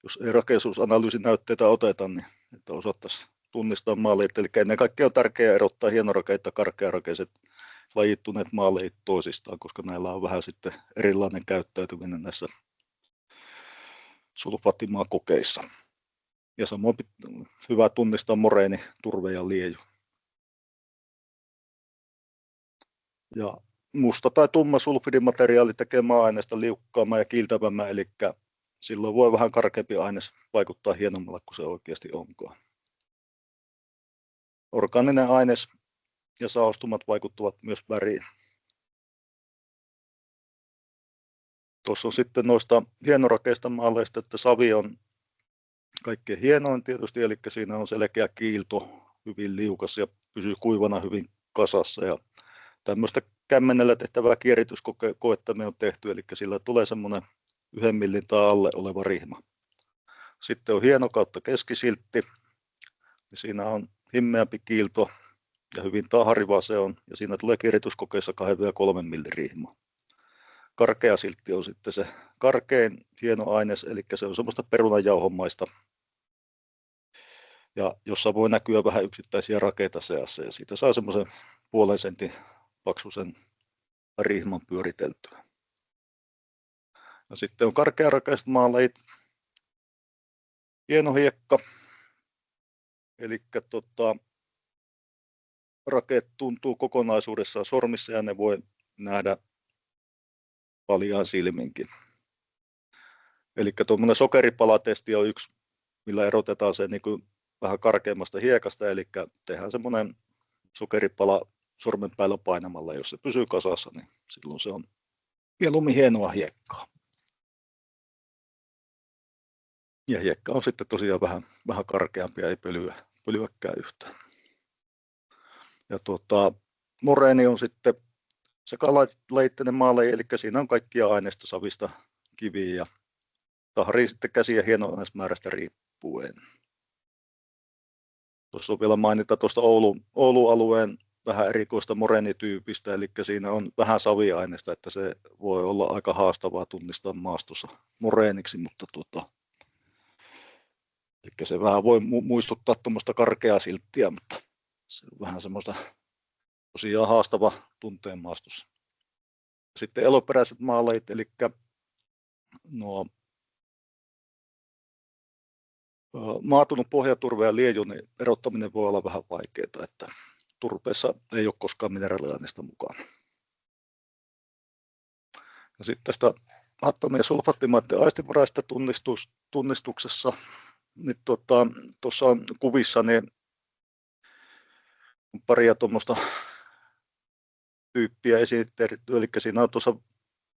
jos ei rakeisuusanalyysinäytteitä oteta, niin että osattaisiin tunnistaa maalajit. Eli ennen kaikkea on tärkeää erottaa hienorakeita ja karkearakeiset lajittuneet maalajit toisistaan, koska näillä on vähän sitten erilainen käyttäytyminen näissä sulfaattimaakokeissa. Ja samoin hyvä tunnistaa moreeni, turve ja lieju. Ja musta tai tumma sulfidimateriaali tekee maa-aineesta liukkaamman ja kiiltävämmän, eli silloin voi vähän karkeampi aines vaikuttaa hienommalle kuin se oikeasti onkaan. Orgaaninen aines ja saostumat vaikuttavat myös väriin. Tuossa on sitten noista hienorakeista maaleista, että savi on kaikkein hienoin tietysti, eli siinä on selkeä kiilto, hyvin liukas ja pysyy kuivana hyvin kasassa. Ja tämmöistä kämmenellä tehtävää kierrätyskoetta me on tehty, eli sillä tulee semmoinen 1 millin tai alle oleva rihma. Sitten on hieno kautta keskisiltti, ja siinä on himmeämpi kiilto ja hyvin taharivaa se on, ja siinä tulee kierrätyskokeessa 2-3 millin rihma. Karkea siltti on sitten se karkein hieno aines, eli se on semmoista perunanjauhomaista, ja jossa voi näkyä vähän yksittäisiä rakeita seassa, ja siitä saa semmoisen 0,5 sentin paksuisen rihman pyöriteltyä. Ja sitten on karkearakeiset maalajit, hieno hiekka, eli rakeet tuntuu kokonaisuudessaan sormissa ja ne voi nähdä paljaan silminkin. Eli tuommoinen sokeripalatesti on yksi, millä erotetaan se niin kuin vähän karkeammasta hiekasta, eli tehdään semmoinen sokeripala sormen päällä painamalla, jos se pysyy kasassa, niin silloin se on mieluummin hienoa hiekkaa. Ja hiekka on sitten tosiaan vähän karkeampi ja ei pölyäkään yhtään. Ja moreeni on sitten sekalajitteinen maalaji, eli siinä on kaikkia aineista, savista, kiviä ja tahrii sitten käsiä hienoainesmäärästä riippuen. Tuossa on vielä mainita tuosta Oulun alueen vähän erikoista moreenityypistä, eli siinä on vähän saviaineista, että se voi olla aika haastavaa tunnistaa maastossa moreeniksi, mutta eli se vähän voi muistuttaa tuommoista karkeaa silttiä, mutta se on vähän semmoista tosiaan haastava tunteen maastossa. Sitten eloperäiset maalajit, eli nuo maatunut pohjaturve ja lieju, niin erottaminen voi olla vähän vaikeaa, että turpeessa ei ole koskaan mineraaliaineista mukana. Ja sitten tästä happamis- ja sulfaattimaiden aistinvaraisesta tunnistuksessa, niin tuossa on kuvissa niin paria tuommoista tyyppiä esitetty, eli siinä on tuossa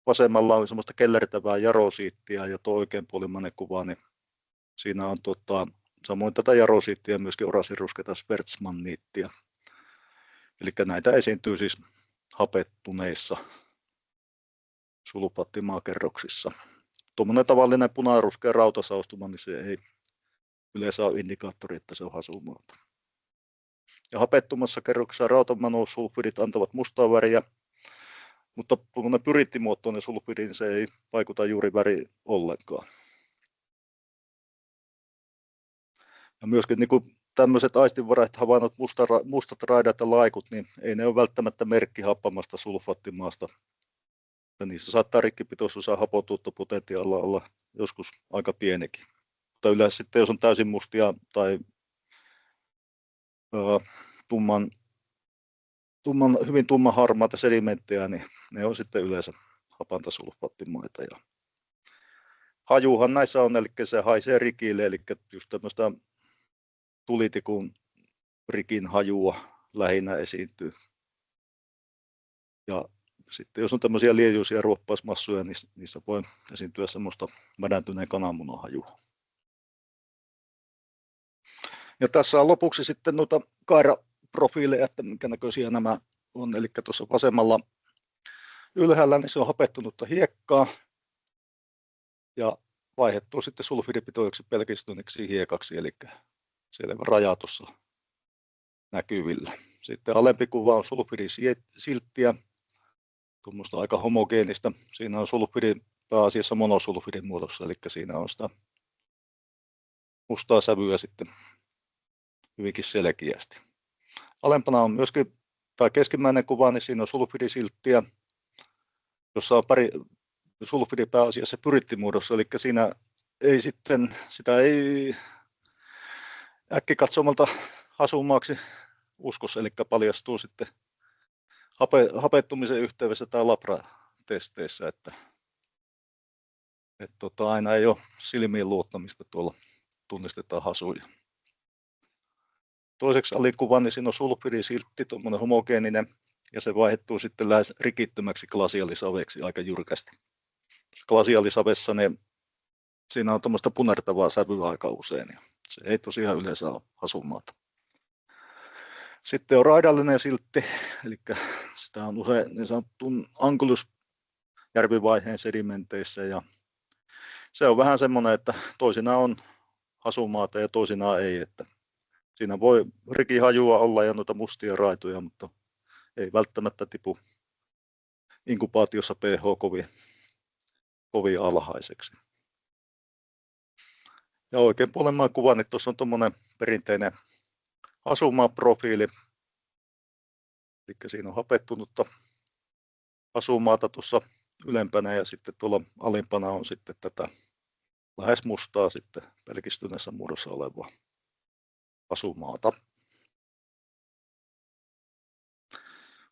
vasemmalla on semmoista kellertävää jarosiittia ja tuo oikeanpuolimmainen kuva, niin siinä on samoin tätä jarosiittia ja myöskin oranssinruskeata schwarzmanniittia. Eli näitä esiintyy siis hapettuneissa sulfaattimaakerroksissa. Tuommoinen tavallinen punaruskea rautasaostuma, niin se ei yleensä ole indikaattori, että se on hasumaata. Ja hapettumassa kerroksessa rautamanosulfidit antavat mustaa väriä, mutta kun pyrittimuotoinen sulfidi, niin se ei vaikuta juuri väri ollenkaan. Ja myöskin niin kuin tämmöiset aistinvaraiset havainnot, mustat raidat ja laikut, niin ei ne ole välttämättä merkki happamasta sulfaattimaasta. Ja niissä saattaa rikkipitoisuus ja hapotuottopotentiaalia olla joskus aika pienikin. Mutta yleensä sitten, jos on täysin mustia tai hyvin tummanharmaita sedimenttejä, niin ne on sitten yleensä hapantasulfaattimaita. Ja hajuhan näissä on, eli se haisee rikille, eli just tämmöistä tulitikun rikin hajua lähinnä esiintyy. Ja sitten jos on tämmöisiä liejuisia ruoppausmassuja, niin niissä voi esiintyä semmoista mädäntyneen kananmunan hajua. Ja tässä on lopuksi sitten noita kairaprofiileja, että minkä näköisiä nämä on. Eli tuossa vasemmalla ylhäällä niin se on hapettunutta hiekkaa ja vaihdettuu sitten sulfidipitoiseksi pelkistyneeksi hiekaksi, eli selvä raja tuossa näkyvillä. Sitten alempi kuva on sulfidisilttiä, tuommoista aika homogeenista. Siinä on sulfidi pääasiassa monosulfidin muodossa, eli siinä on sitä mustaa sävyä sitten hyvinkin selkeästi. Alempana on myöskin tämä keskimmäinen kuva, niin siinä on sulfidisilttiä, jossa on pari sulfidi pääasiassa pyrittimuodossa, eli siinä ei sitten, sitä ei äkkikatsomalta hasumaaksi uskossa, eli paljastuu sitten hapettumisen yhteydessä tai labratesteissä, että aina ei ole silmiin luottamista, tuolla tunnistetaan hasuja. Toiseksi alikuva, niin siinä on sulfidisiltti, tuommoinen homogeeninen, ja se vaihtuu sitten lähes rikittömäksi glasiaalisaveksi aika jyrkästi. Glasiaalisavessa niin siinä on tuommoista punertavaa sävyä aika usein, ja se ei tosiaan yleensä ole hasumaata. Sitten on raidallinen siltti, eli sitä on usein niin sanotun Ankylusjärvivaiheen sedimenteissä, ja se on vähän semmoinen, että toisinaan on hasumaata ja toisinaan ei, että siinä voi rikihajua olla ja noita mustia raitoja, mutta ei välttämättä tipu inkubaatiossa pH kovin alhaiseksi. Ja oikein puolen kuvan, niin tuossa on tuommoinen perinteinen hasumaprofiili. Eli siinä on hapettunutta hasumaata tuossa ylempänä ja sitten tuolla alimpana on sitten tätä lähes mustaa sitten pelkistyneessä muodossa olevaa hasumaata.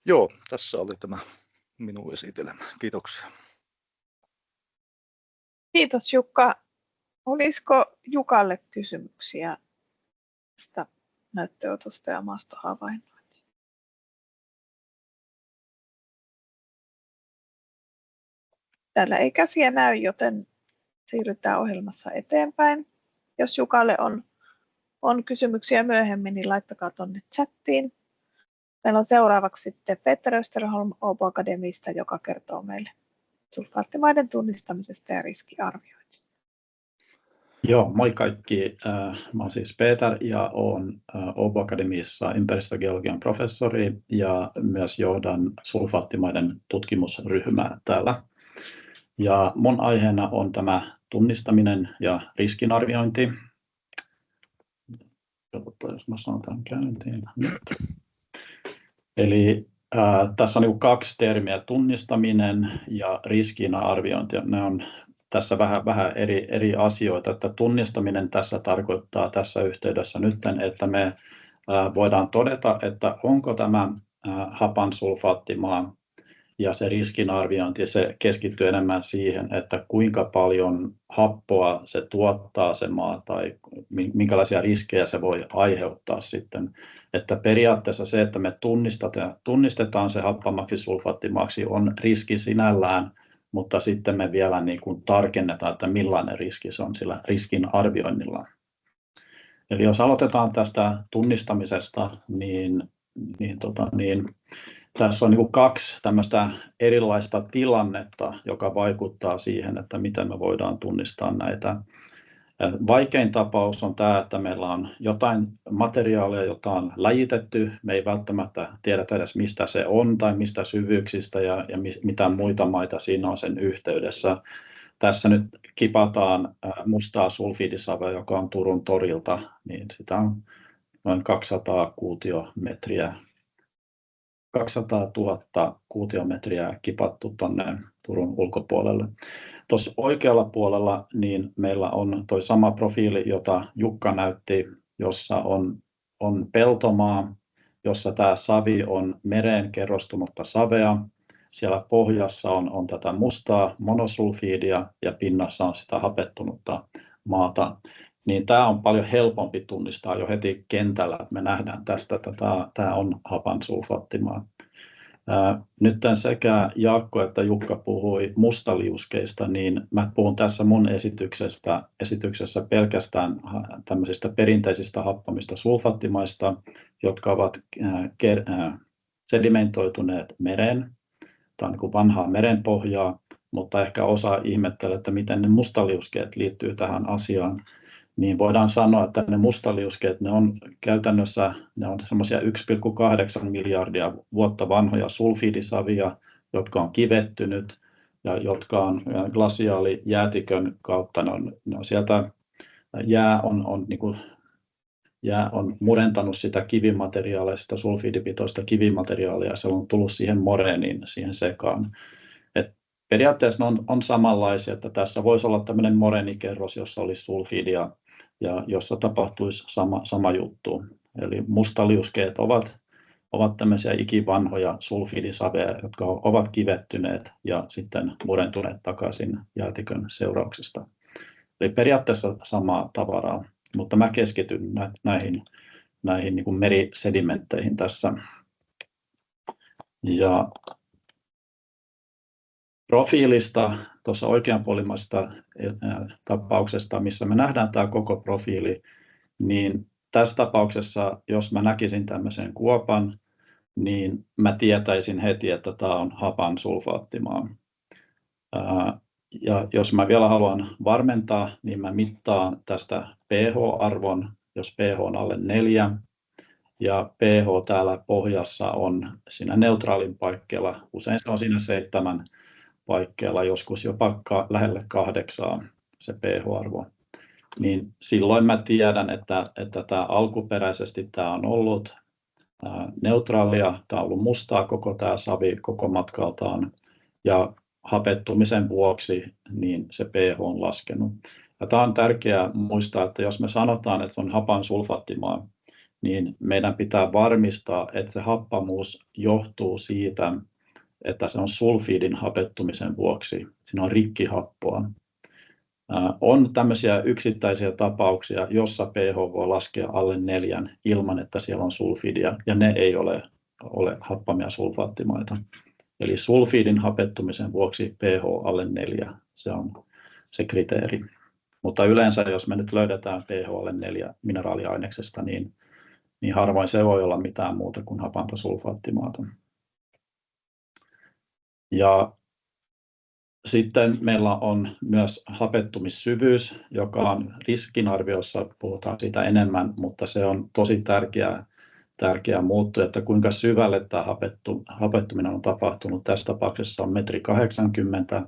Joo, tässä oli tämä minun esitelmä. Kiitoksia. Kiitos Jukka. Olisiko Jukalle kysymyksiä tästä näytteenotosta ja maastohavainnoinnista? Täällä ei käsiä näy, joten siirrytään ohjelmassa eteenpäin. Jos Jukalle on kysymyksiä myöhemmin, niin laittakaa tuonne chattiin. Meillä on seuraavaksi sitten Peter Österholm Åbo Akademista, joka kertoo meille sulfaattimaiden tunnistamisesta ja riskiarvioinnista. Joo, moi kaikki. Mä oon siis Peter ja oon Åbo Akademissa ympäristögeologian professori ja myös johdan sulfaattimaiden tutkimusryhmää täällä. Ja mun aiheena on tämä tunnistaminen ja riskinarviointi. Katsotaan, jos mä saan tämän käyntiin nyt. Eli tässä on kaksi termiä, tunnistaminen ja riskinarviointi. Ne on tässä vähän eri asioita, että tunnistaminen tässä tarkoittaa tässä yhteydessä nyt, että me voidaan todeta, että onko tämä hapansulfaattimaa ja se riskinarviointi, se keskittyy enemmän siihen, että kuinka paljon happoa se tuottaa se maa tai minkälaisia riskejä se voi aiheuttaa sitten. Että periaatteessa se, että me tunnistetaan se happamaksi sulfaattimaaksi on riski sinällään, mutta sitten me vielä niin kuin tarkennetaan, että millainen riski se on sillä riskin arvioinnilla. Eli jos aloitetaan tästä tunnistamisesta, niin tässä on niin kuin kaksi tämmöistä erilaista tilannetta, joka vaikuttaa siihen, että miten me voidaan tunnistaa näitä. Vaikein tapaus on tämä, että meillä on jotain materiaalia, jota on läjitetty. Me ei välttämättä tiedetä edes, mistä se on tai mistä syvyyksistä ja mitä muita maita siinä on sen yhteydessä. Tässä nyt kipataan mustaa sulfidisavea, joka on Turun torilta, niin sitä on noin 200 000 kuutiometriä kipattu tuonne Turun ulkopuolelle. Tuossa oikealla puolella niin meillä on tuo sama profiili, jota Jukka näytti, jossa on peltomaa, jossa tämä savi on mereen kerrostunutta savea. Siellä pohjassa on tätä mustaa monosulfiidia ja pinnassa on sitä hapettunutta maata. Niin tämä on paljon helpompi tunnistaa jo heti kentällä, että me nähdään tästä, että tämä on hapansulfaattimaa. Nyt sekä Jaakko että Jukka puhui mustaliuskeista, niin mä puhun tässä mun esityksessä pelkästään tämmöisistä perinteisistä happamista sulfaattimaista, jotka ovat sedimentoituneet mereen. Tämä on niin kuin vanhaa merenpohjaa, mutta ehkä osa ihmettelee, että miten ne mustaliuskeet liittyy tähän asiaan. Niin voidaan sanoa, että ne mustaliuskeet, ne on käytännössä semmoisia 1,8 miljardia vuotta vanhoja sulfidisavia, jotka on kivettynyt ja jotka on glasiaalijäätikön kautta, ne on sieltä jää on murentanut sitä kivimateriaalia, sitä sulfidipitoista kivimateriaalia, ja se on tullut siihen moreeniin, siihen sekaan. Periaatteessa ne on samanlaisia, että tässä voisi olla tämmöinen moreenikerros, jossa olisi sulfidia ja jossa tapahtuisi sama juttu. Eli mustaliuskeet ovat tämmöisiä ikivanhoja sulfidisaveja, jotka ovat kivettyneet ja sitten murentuneet takaisin jäätikön seurauksesta. Eli periaatteessa samaa tavaraa, mutta mä keskityn näihin niin kuin merisedimentteihin tässä. Ja profiilista, tuossa oikeanpuolimmaisesta tapauksesta, missä me nähdään tämä koko profiili, niin tässä tapauksessa, jos mä näkisin tämmöisen kuopan, niin mä tietäisin heti, että tämä on hapansulfaattimaa. Ja jos mä vielä haluan varmentaa, niin mä mittaan tästä pH-arvon, jos pH on alle 4, ja pH täällä pohjassa on siinä neutraalin paikkeilla, usein se on siinä 7 paikkeilla, joskus jopa lähelle 8 se pH-arvo. Niin silloin mä tiedän, että tämä alkuperäisesti tämä on ollut neutraalia, tämä on ollut mustaa koko tämä savi koko matkaltaan, ja hapettumisen vuoksi niin se pH on laskenut. Ja tämä on tärkeää muistaa, että jos me sanotaan, että se on hapansulfaattimaa, niin meidän pitää varmistaa, että se happamuus johtuu siitä, että se on sulfiidin hapettumisen vuoksi. Siinä on rikkihappoa. On tämmöisiä yksittäisiä tapauksia, jossa pH voi laskea alle 4 ilman, että siellä on sulfiidia, ja ne ei ole happamia sulfaattimaita. Eli sulfiidin hapettumisen vuoksi pH alle 4, se on se kriteeri. Mutta yleensä, jos me nyt löydetään pH alle 4 mineraaliaineksesta, niin harvoin se voi olla mitään muuta kuin hapanta sulfaattimaata. Ja sitten meillä on myös hapettumissyvyys, joka on riskinarviossa, puhutaan siitä enemmän, mutta se on tosi tärkeä muuttua, että kuinka syvälle tämä hapettuminen on tapahtunut. Tässä tapauksessa on 1,80 m.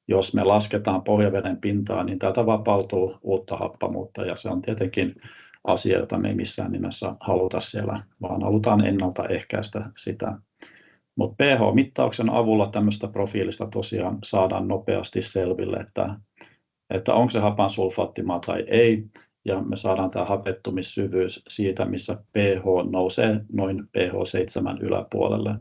Jos me lasketaan pohjaveden pintaa, niin täältä vapautuu uutta happamuutta, ja se on tietenkin asia, jota me ei missään nimessä haluta siellä, vaan halutaan ennaltaehkäistä sitä. Mutta pH-mittauksen avulla tämmöistä profiilista tosiaan saadaan nopeasti selville, että onko se hapansulfaattimaa tai ei, ja me saadaan tämä hapettumissyvyys siitä, missä pH nousee noin pH 7 yläpuolelle.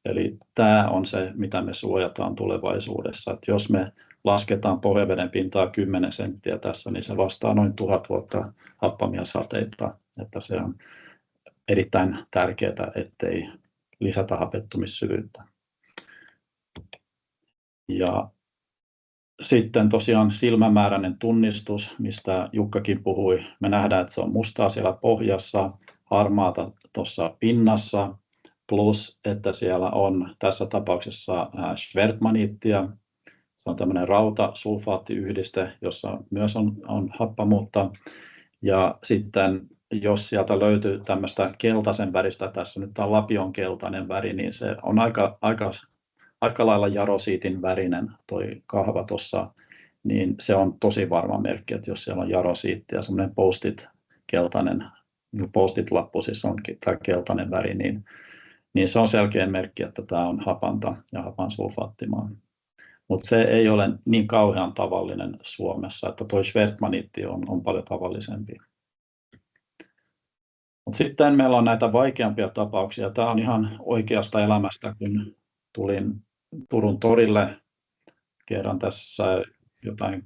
Eli tämä on se, mitä me suojataan tulevaisuudessa. Et jos me lasketaan pohjaveden pintaa 10 senttiä tässä, niin se vastaa noin 1000 vuotta happamia sateita. Että se on erittäin tärkeää, ettei lisätä hapettumissyvyyttä. Ja sitten tosiaan silmämääräinen tunnistus, mistä Jukkakin puhui. Me nähdään, että se on mustaa siellä pohjassa, harmaata tuossa pinnassa, plus että siellä on tässä tapauksessa schwertmaniittia. Se on tämmöinen rautasulfaattiyhdiste, jossa myös on happamuutta. Ja sitten jos sieltä löytyy tämmöistä keltaisen väristä, tässä nyt on lapion keltainen väri, niin se on aika lailla jarosiitin värinen toi kahva tuossa, niin se on tosi varma merkki, että jos siellä on jarosiitti ja semmoinen post-it-lappu, siis on tämä keltainen väri, niin se on selkeä merkki, että tämä on hapanta ja hapan sulfaattimaa. Mutta se ei ole niin kauhean tavallinen Suomessa, että tuo schwertmaniitti on paljon tavallisempi. Mut sitten meillä on näitä vaikeampia tapauksia. Tämä on ihan oikeasta elämästä, kun tulin Turun torille kerran tässä jotain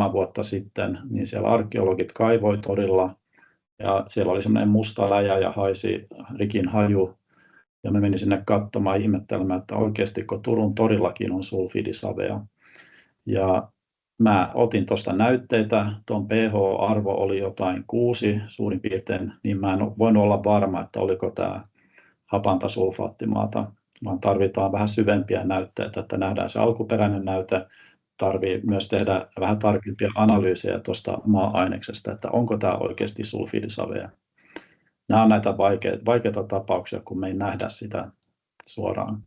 6-7 vuotta sitten, niin siellä arkeologit kaivoi torilla ja siellä oli semmoinen musta läjä ja haisi rikin haju. Ja mä menin sinne katsomaan ihmettelemään, että oikeastiko Turun torillakin on sulfidisavea. Ja mä otin tuosta näytteitä, tuon pH-arvo oli jotain 6 suurin piirtein, niin mä en voinut olla varma, että oliko tämä hapanta sulfaattimaata, vaan tarvitaan vähän syvempiä näytteitä, että nähdään se alkuperäinen näyte. Tarvii myös tehdä vähän tarkempia analyysejä tuosta maa-aineksesta, että onko tämä oikeasti sulfidisavea. Nämä on näitä vaikeita tapauksia, kun me ei nähdä sitä suoraan.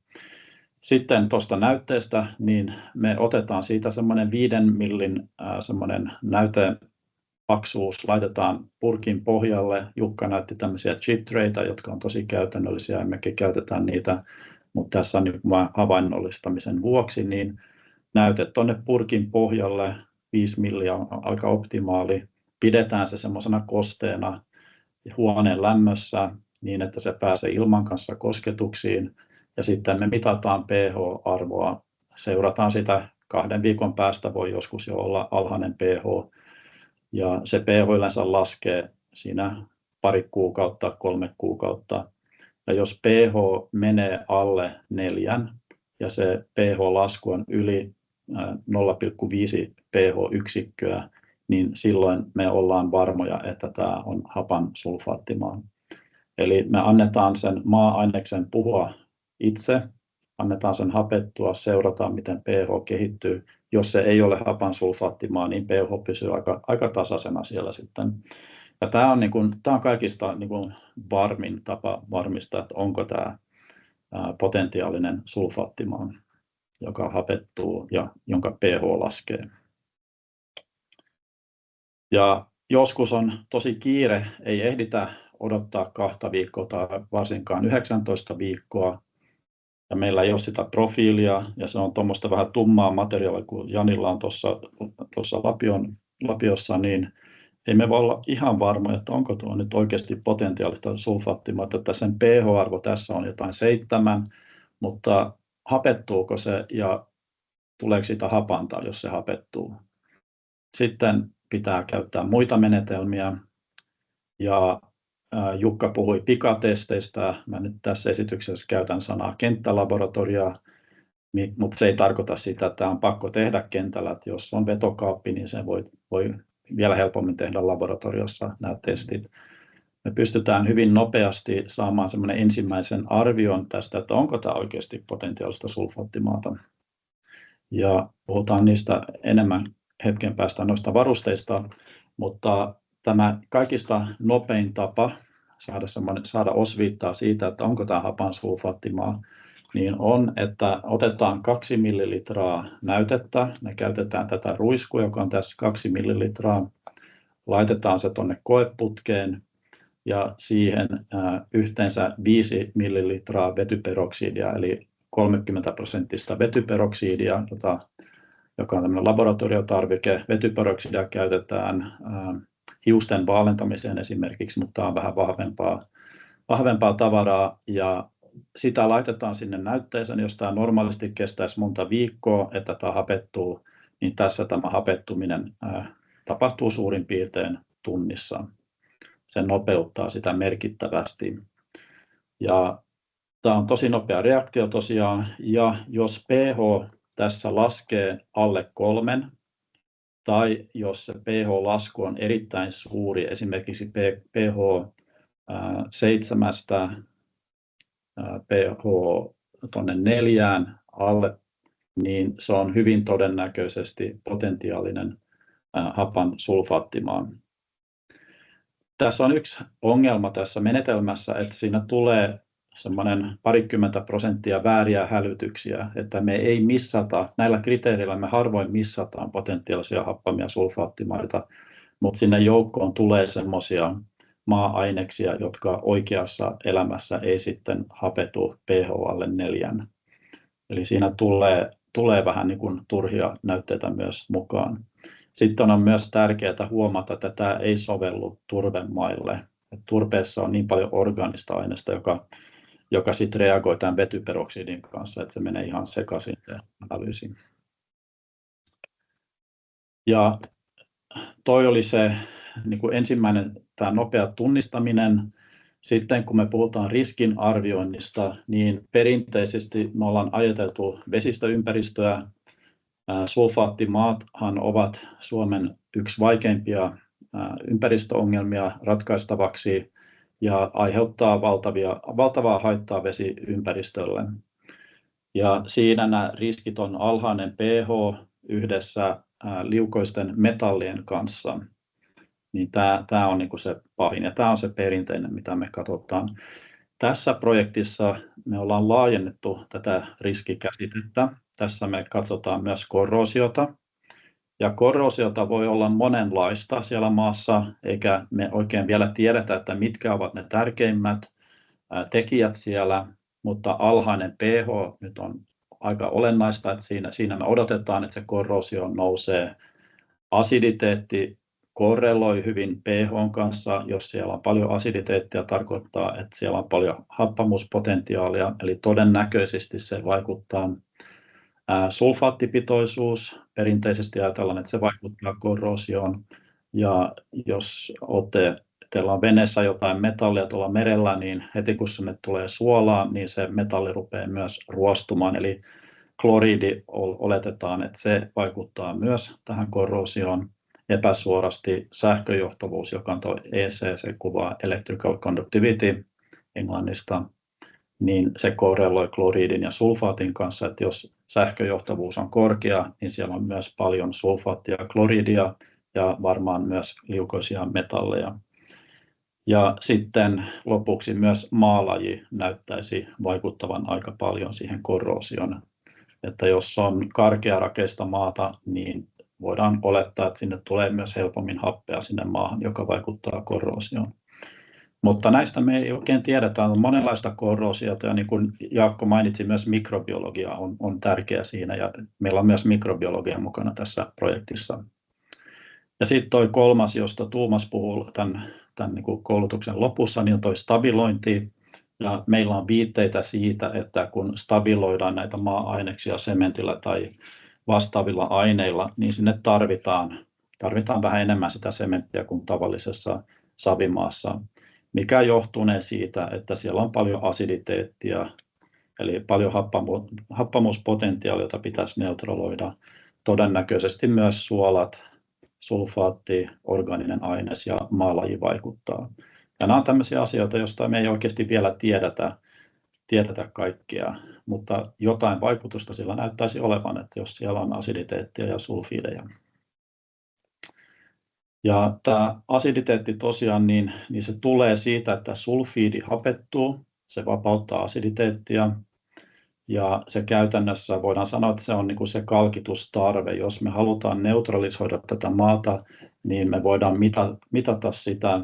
Sitten tuosta näytteestä, niin me otetaan siitä semmoinen 5 millin semmoinen näytepaksuus, laitetaan purkin pohjalle. Jukka näytti tämmöisiä chip-treitä, jotka on tosi käytännöllisiä, emmekin käytetään niitä, mutta tässä on nyt havainnollistamisen vuoksi, niin näyte tuonne purkin pohjalle, 5 milliä on aika optimaali. Pidetään se semmoisena kosteena huoneen lämmössä niin, että se pääsee ilman kanssa kosketuksiin. Ja sitten me mitataan pH-arvoa, seurataan sitä 2 viikon päästä, voi joskus jo olla alhainen pH. Ja se pH yleensä laskee siinä 2 kuukautta, 3 kuukautta. Ja jos pH menee alle 4 ja se pH-lasku on yli 0,5 pH-yksikköä, niin silloin me ollaan varmoja, että tämä on hapan sulfaattimaa. Eli me annetaan sen maa-aineksen puhua itse, annetaan sen hapettua, seurataan miten pH kehittyy. Jos se ei ole hapan sulfaattimaa, niin pH pysyy aika tasaisena siellä sitten. Ja tämä on kaikista varmin tapa varmistaa, että onko tämä potentiaalinen sulfaattimaa, joka hapettuu ja jonka pH laskee. Ja joskus on tosi kiire, ei ehditä odottaa 2 viikkoa tai varsinkaan 19 viikkoa. Ja meillä ei ole sitä profiilia ja se on tuommoista vähän tummaa materiaalia, kun Janilla on tuossa lapiossa, niin ei me voi olla ihan varmoja, että onko tuo nyt oikeasti potentiaalista sulfaattimaa, että sen pH-arvo tässä on jotain 7, mutta hapettuuko se ja tuleeko siitä hapantaa, jos se hapettuu. Sitten pitää käyttää muita menetelmiä ja Jukka puhui pikatesteistä. Mä nyt tässä esityksessä käytän sanaa kenttälaboratoria, mutta se ei tarkoita sitä, että tämä on pakko tehdä kentällä. Että jos on vetokaappi, niin se voi vielä helpommin tehdä laboratoriossa nämä testit. Me pystytään hyvin nopeasti saamaan semmoinen ensimmäisen arvion tästä, että onko tämä oikeasti potentiaalista sulfaattimaata. Ja puhutaan niistä enemmän hetken päästä noista varusteista, mutta tämä kaikista nopein tapa saada osviittaa siitä, että onko tämä hapan sulfaattimaa, niin on, että otetaan 2 millilitraa näytettä. Me käytetään tätä ruiskua, joka on tässä 2 millilitraa. Laitetaan se tuonne koeputkeen ja siihen yhteensä 5 millilitraa vetyperoksidia, eli 30% vetyperoksidia, joka on tämmöinen laboratoriotarvike. Vetyperoksidia käytetään hiusten vaalentamiseen esimerkiksi, mutta tämä on vähän vahvempaa tavaraa ja sitä laitetaan sinne näytteeseen, jos tämä normaalisti kestäisi monta viikkoa, että tämä hapettuu, niin tässä tämä hapettuminen tapahtuu suurin piirtein tunnissa. Se nopeuttaa sitä merkittävästi. Ja tämä on tosi nopea reaktio tosiaan, ja jos pH tässä laskee alle 3, tai jos se pH-lasku on erittäin suuri, esimerkiksi pH 7 pH tuonne 4 alle, niin se on hyvin todennäköisesti potentiaalinen hapan sulfaattimaa. Tässä on yksi ongelma tässä menetelmässä, että siinä tulee semmoinen 20% vääriä hälytyksiä, että me ei missata, näillä kriteereillä me harvoin missataan potentiaalisia happamia sulfaattimaita, mutta sinne joukkoon tulee semmoisia maa-aineksia, jotka oikeassa elämässä ei sitten hapetu pH alle 4. Eli siinä tulee vähän niin kuin turhia näytteitä myös mukaan. Sitten on myös tärkeää huomata, että tämä ei sovellu turvemaille. Turpeessa on niin paljon orgaanista aineesta, joka sitten reagoi tämän vetyperoksidin kanssa, että se menee ihan sekaisin analyysiin. Ja toi oli se niin kuin ensimmäinen tämä nopea tunnistaminen. Sitten kun me puhutaan riskinarvioinnista, niin perinteisesti me ollaan ajateltu vesistöympäristöä. Sulfaattimaathan ovat Suomen yksi vaikeimpia ympäristöongelmia ratkaistavaksi ja aiheuttaa valtavaa haittaa vesiympäristölle. Ja siinä nämä riskit on alhainen pH yhdessä liukoisten metallien kanssa. Niin tämä on niin kuin se pahin ja tämä on se perinteinen, mitä me katsotaan. Tässä projektissa me ollaan laajennettu tätä riskikäsitettä. Tässä me katsotaan myös korroosiota. Ja korroosiota voi olla monenlaista siellä maassa, eikä me oikein vielä tiedetä, että mitkä ovat ne tärkeimmät tekijät siellä, mutta alhainen pH nyt on aika olennaista, että siinä me odotetaan, että se korroosio nousee. Asiditeetti korreloi hyvin pH:n kanssa. Jos siellä on paljon asiditeettia, tarkoittaa, että siellä on paljon happamuuspotentiaalia, eli todennäköisesti se vaikuttaa. Sulfaattipitoisuus, perinteisesti ajatellaan, että se vaikuttaa korroosioon. Ja jos teillä on veneessä jotain metallia tuolla merellä, niin heti kun sinne tulee suolaa, niin se metalli rupeaa myös ruostumaan. Eli kloriidi oletetaan, että se vaikuttaa myös tähän korroosioon. Epäsuorasti sähköjohtavuus, joka on tuo EC, se kuvaa electrical conductivity englannista, niin se korreloi kloriidin ja sulfaatin kanssa, että jos sähköjohtavuus on korkea, niin siellä on myös paljon sulfaattia ja kloriidia ja varmaan myös liukoisia metalleja. Ja sitten lopuksi myös maalaji näyttäisi vaikuttavan aika paljon siihen korroosioon. Että jos on karkearakeista maata, niin voidaan olettaa, että sinne tulee myös helpommin happea sinne maahan, joka vaikuttaa korroosioon. Mutta näistä me ei oikein tiedetä, on monenlaista korroosiota ja niin kuin Jaakko mainitsi, myös mikrobiologia on tärkeä siinä ja meillä on myös mikrobiologia mukana tässä projektissa. Ja sitten tuo kolmas, josta Tuomas puhuu tämän niin kuin koulutuksen lopussa, niin on tuo stabilointi. Ja meillä on viitteitä siitä, että kun stabiloidaan näitä maa-aineksia sementillä tai vastaavilla aineilla, niin sinne tarvitaan vähän enemmän sitä sementtiä kuin tavallisessa savimaassa, mikä johtunee siitä, että siellä on paljon asiditeettia, eli paljon happamuuspotentiaalia, jota pitäisi neutraloida. Todennäköisesti myös suolat, sulfaatti, orgaaninen aines ja maalaji vaikuttaa. Ja nämä on tämmöisiä asioita, joista me ei oikeasti vielä tiedetä kaikkea, mutta jotain vaikutusta sillä näyttäisi olevan, että jos siellä on asiditeettia ja sulfiideja. Ja tämä asiditeetti tosiaan, niin se tulee siitä, että sulfiidi hapettuu, se vapauttaa asiditeettia. Ja se käytännössä voidaan sanoa, että se on niin kuin se kalkitustarve. Jos me halutaan neutralisoida tätä maata, niin me voidaan mitata sitä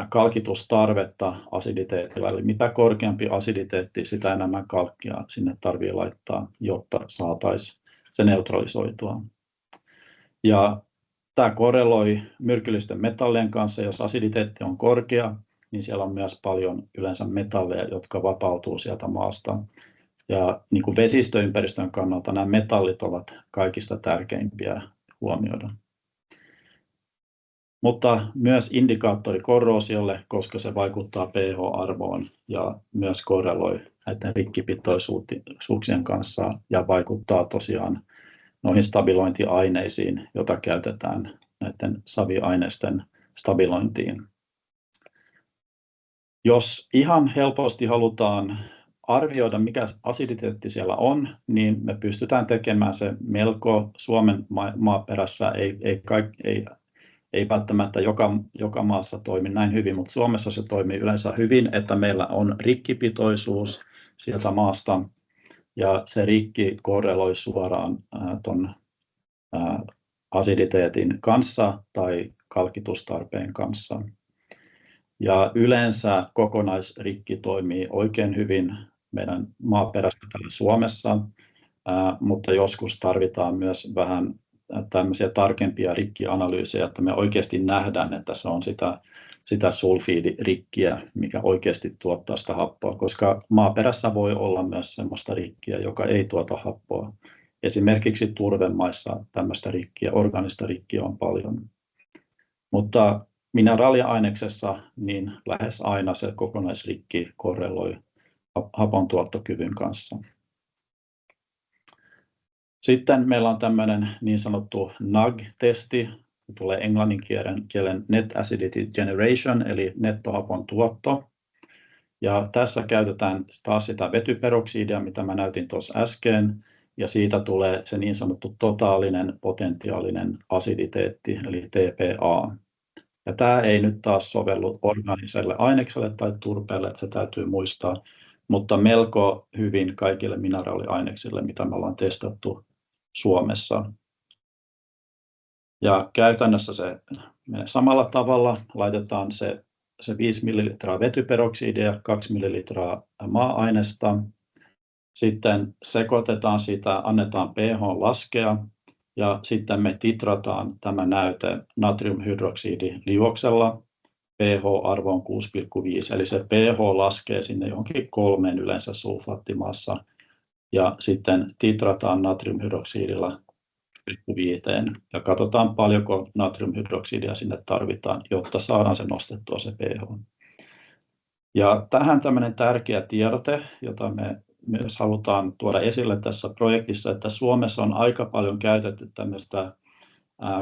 kalkitustarvetta asiditeetilla. Eli mitä korkeampi asiditeetti, sitä enemmän kalkkia sinne tarvitsee laittaa, jotta saataisiin se neutralisoitua. Ja tämä korreloi myrkyllisten metallien kanssa. Jos asiditeetti on korkea, niin siellä on myös paljon yleensä metalleja, jotka vapautuu sieltä maasta. Ja niin kuin vesistöympäristön kannalta nämä metallit ovat kaikista tärkeimpiä huomioida. Mutta myös indikaattori korroosiolle, koska se vaikuttaa pH-arvoon ja myös korreloi näiden rikkipitoisuuksien kanssa ja vaikuttaa tosiaan noihin stabilointiaineisiin, joita käytetään näiden saviaineisten stabilointiin. Jos ihan helposti halutaan arvioida, mikä asiditeetti siellä on, niin me pystytään tekemään se melko Suomen maaperässä, ei välttämättä joka maassa toimi näin hyvin, mutta Suomessa se toimii yleensä hyvin, että meillä on rikkipitoisuus sieltä maasta, ja se rikki korreloi suoraan ton asiditeetin kanssa tai kalkitustarpeen kanssa. Ja yleensä kokonaisrikki toimii oikein hyvin meidän maaperästä täällä Suomessa, mutta joskus tarvitaan myös vähän tämmöisiä tarkempia rikkianalyysejä, että me oikeasti nähdään, että se on sitä sulfiidirikkiä, mikä oikeasti tuottaa sitä happoa, koska maaperässä voi olla myös semmoista rikkiä, joka ei tuota happoa. Esimerkiksi turvemaissa tämmöistä rikkiä, orgaanista rikkiä on paljon. Mutta mineraaliaineksessa niin lähes aina se kokonaisrikki korreloi hapon tuottokyvyn kanssa. Sitten meillä on tämmöinen niin sanottu NAG-testi, tulee englannin kielen Net Acidity Generation, eli nettohapon tuotto. Ja tässä käytetään taas sitä vetyperoksidia, mitä mä näytin tuossa äsken, ja siitä tulee se niin sanottu totaalinen potentiaalinen asiditeetti, eli TPA. Ja tämä ei nyt taas sovellu orgaaniselle ainekselle tai turpeelle, että se täytyy muistaa, mutta melko hyvin kaikille mineraaliaineksille, mitä me ollaan testattu Suomessa. Ja käytännössä se samalla tavalla laitetaan se 5 ml vetyperoksidia ja 2 ml maa-ainesta. Sitten sekoitetaan sitä, annetaan pH laskea ja sitten me titrataan tämä näyte natriumhydroksidiliuoksella. pH-arvo on 6,5, eli se pH laskee sinne johonkin 3 yleensä sulfaattimaassa ja sitten titrataan natriumhydroksidilla 5 ja katsotaan paljonko natriumhydroksidia sinne tarvitaan, jotta saadaan se nostettua se pH. Ja tähän tämmöinen tärkeä tiedote, jota me myös halutaan tuoda esille tässä projektissa, että Suomessa on aika paljon käytetty tämmöistä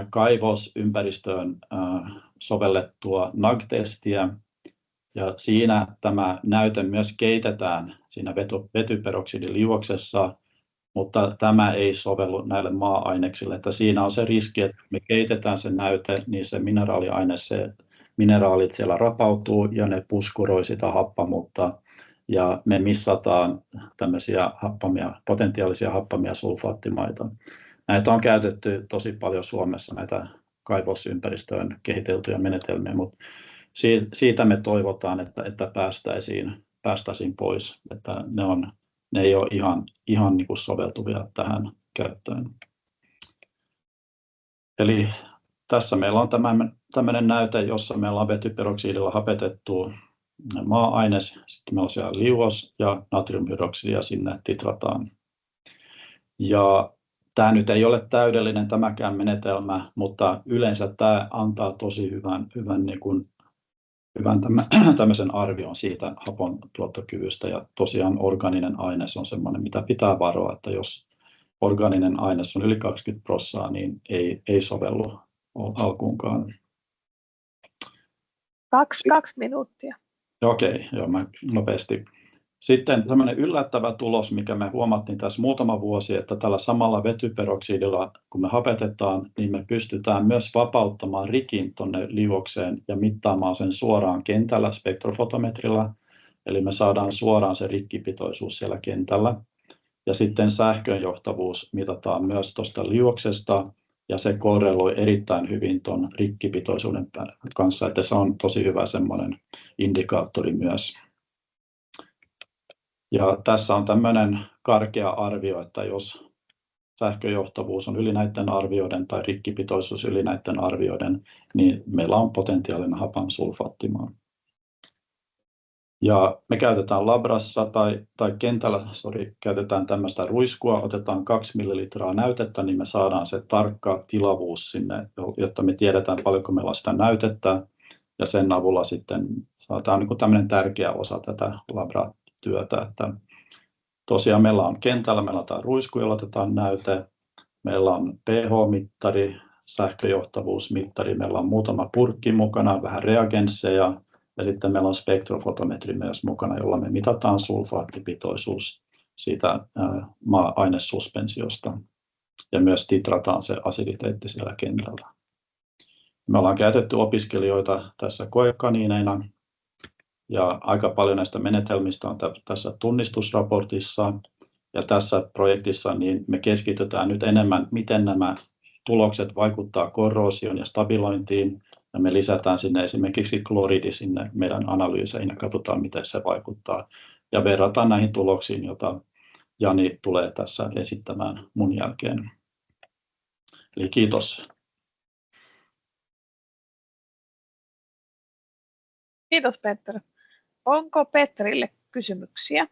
kaivosympäristöön sovellettua NAG-testiä, ja siinä tämä näyte myös keitetään siinä vetyperoksidiliuoksessa, mutta tämä ei sovellu näille maa-aineksille, että siinä on se riski, että me keitetään se näyte, niin se mineraalit siellä rapautuu ja ne puskuroi sitä happamutta, ja me missataan tämmöisiä potentiaalisia happamia sulfaattimaita. Näitä on käytetty tosi paljon Suomessa, näitä kaivosympäristöön kehiteltyjä menetelmiä, mutta siitä me toivotaan, että päästäisiin pois, että ne ei ole ihan niin kuin soveltuvia tähän käyttöön. Eli tässä meillä on tämmöinen näyte, jossa meillä on vetyperoksidilla hapetettu maa-aines, sitten meillä on siellä liuos ja natriumhydroksidia sinne titrataan. Ja tämä nyt ei ole täydellinen tämäkään menetelmä, mutta yleensä tämä antaa tosi hyvän tämmöisen arvion siitä hapon tuottokyvystä, ja tosiaan orgaaninen aines on semmoinen, mitä pitää varoa, että jos orgaaninen aines on yli 20%, niin ei sovellu alkuunkaan. 2 minuuttia. Okei, joo, mä nopeasti. Sitten semmoinen yllättävä tulos, mikä me huomattiin tässä muutama vuosi, että tällä samalla vetyperoksidilla, kun me hapetetaan, niin me pystytään myös vapauttamaan rikin tuonne liuokseen ja mittaamaan sen suoraan kentällä spektrofotometrilla. Eli me saadaan suoraan se rikkipitoisuus siellä kentällä. Ja sitten sähkönjohtavuus mitataan myös tuosta liuoksesta, ja se korreloi erittäin hyvin tuon rikkipitoisuuden kanssa, että se on tosi hyvä semmoinen indikaattori myös. Ja tässä on tämmöinen karkea arvio, että jos sähköjohtavuus on yli näiden arvioiden tai rikkipitoisuus yli näiden arvioiden, niin meillä on potentiaalinen hapan sulfaattimaa. Ja me käytetään labrassa tai kentällä, käytetään tämmöistä ruiskua, otetaan 2 ml näytettä, niin me saadaan se tarkka tilavuus sinne, jotta me tiedetään paljonko meillä on sitä näytettä, ja sen avulla sitten saadaan niin kuin tämmöinen tärkeä osa tätä labratyötä, että tosiaan meillä on kentällä, meillä on tämä ruisku, jolla otetaan näyte, meillä on pH-mittari, sähköjohtavuusmittari, meillä on muutama purkki mukana, vähän reagensseja, Ja sitten meillä on spektrofotometri myös mukana, jolla me mitataan sulfaattipitoisuus siitä ainesuspensiosta ja myös titrataan se asiditeetti siellä kentällä. Me ollaan käytetty opiskelijoita tässä koekaniineina ja aika paljon näistä menetelmistä on tässä tunnistusraportissa ja tässä projektissa niin me keskitytään nyt enemmän, miten nämä tulokset vaikuttaa korroosioon ja stabilointiin ja me lisätään sinne esimerkiksi kloridi sinne meidän analyyseihin ja katsotaan, miten se vaikuttaa ja verrataan näihin tuloksiin, joita Jani tulee tässä esittämään mun jälkeen. Eli kiitos. Kiitos Peter. Onko Peterille kysymyksiä?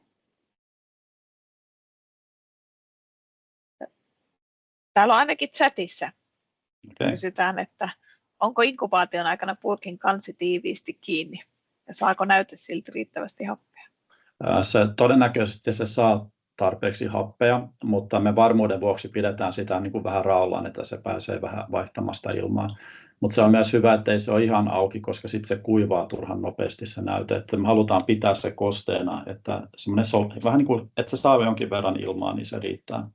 Täällä on ainakin chatissa. Kysytään, että onko inkubaation aikana purkin kansi tiiviisti kiinni ja saako näyte silti riittävästi happea? Todennäköisesti se saa tarpeeksi happea, mutta me varmuuden vuoksi pidetään sitä niin kuin vähän raollaan, että se pääsee vähän vaihtamasta ilmaa. Mutta se on myös hyvä, että ei se ole ihan auki, koska sitten se kuivaa turhan nopeasti se näyte. Että me halutaan pitää se kosteena, että vähän niin kuin, että se saa jonkin verran ilmaa, niin se riittää.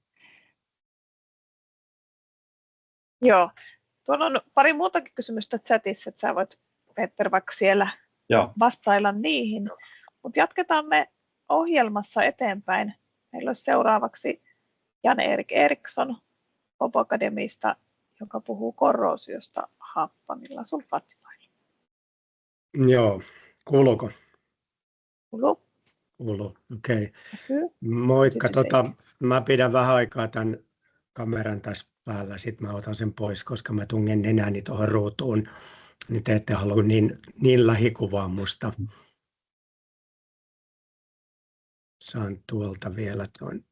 Joo. Tuolla on pari muutakin kysymystä chatissa, että sä voit, Peter, vaikka siellä vastailla niihin. Mutta jatketaan me ohjelmassa eteenpäin. Meillä olisi seuraavaksi Jan-Erik Eriksson Pop Academista, joka puhuu korroosiosta happamilla sulfaattimailla. Joo, kuuluuko? Kuuluu. Kuuluu, okei. Moikka, mä pidän vähän aikaa tämän kameran tässä päällä, sitten mä otan sen pois, koska mä tungen nenäni tuohon ruutuun, niin te ette halua niin lähikuvaa musta. Saan tuolta vielä tuon.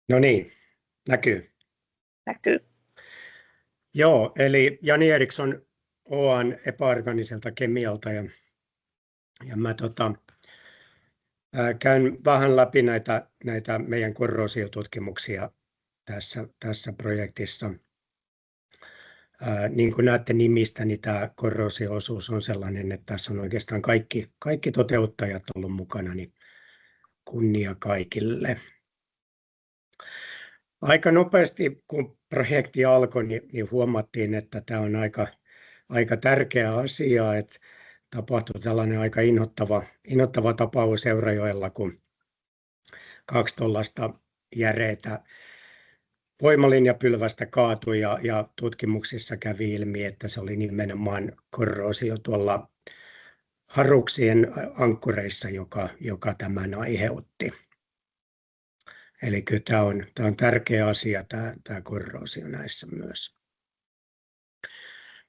No niin, näkyy. Näkyy. Joo, eli Jani Eriksson OAN epäorganiselta kemialta ja mä käyn vähän läpi näitä meidän korroosiotutkimuksia tässä projektissa. Niin kuin näette nimistä, niin tämä korroosio-osuus on sellainen, että tässä on oikeastaan kaikki toteuttajat ollut mukana, niin kunnia kaikille. Aika nopeasti, kun projekti alkoi, niin huomattiin, että tämä on aika tärkeä asia, että tapahtui tällainen aika inhottava tapaus Eurajoella, kun 2 tuollaista järeitä voimalinjapylvästä kaatui ja tutkimuksissa kävi ilmi, että se oli nimenomaan korroosio tuolla haruksien ankkureissa, joka tämän aiheutti. Eli kyllä tämä on tärkeä asia, tämä korroosio näissä myös.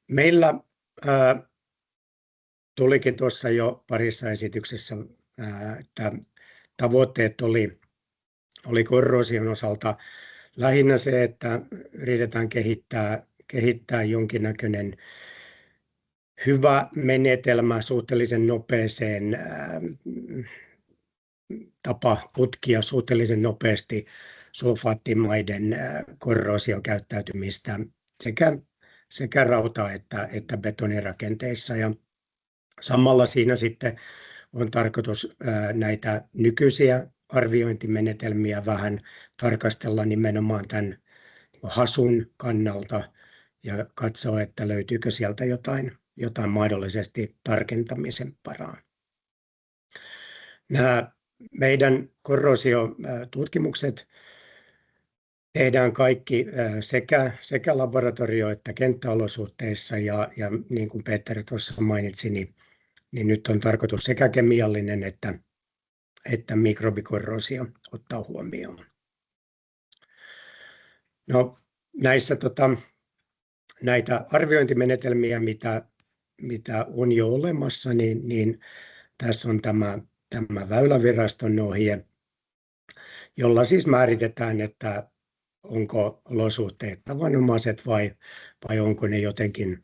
Meillä tulikin tuossa jo parissa esityksessä, että tavoitteet oli korroosion osalta lähinnä se, että yritetään kehittää jonkinnäköinen hyvä menetelmä suhteellisen nopeeseen tapa tutkia suhteellisen nopeasti sulfaattimaiden korroosiokäyttäytymistä sekä rauta- että betonirakenteissa. Ja samalla siinä sitten on tarkoitus näitä nykyisiä arviointimenetelmiä vähän tarkastella nimenomaan tämän hasun kannalta ja katsoa, että löytyykö sieltä jotain mahdollisesti tarkentamisen paraa. Nämä meidän korrosiotutkimukset tehdään kaikki sekä laboratorio- että kenttäolosuhteissa ja niin kuin Peter tuossa mainitsi, niin nyt on tarkoitus sekä kemiallinen että mikrobikorroosio ottaa huomioon. No, näitä arviointimenetelmiä, mitä on jo olemassa, niin tässä on tämä Väyläviraston ohje, jolla siis määritetään, että onko olosuhteet tavanomaiset vai onko ne jotenkin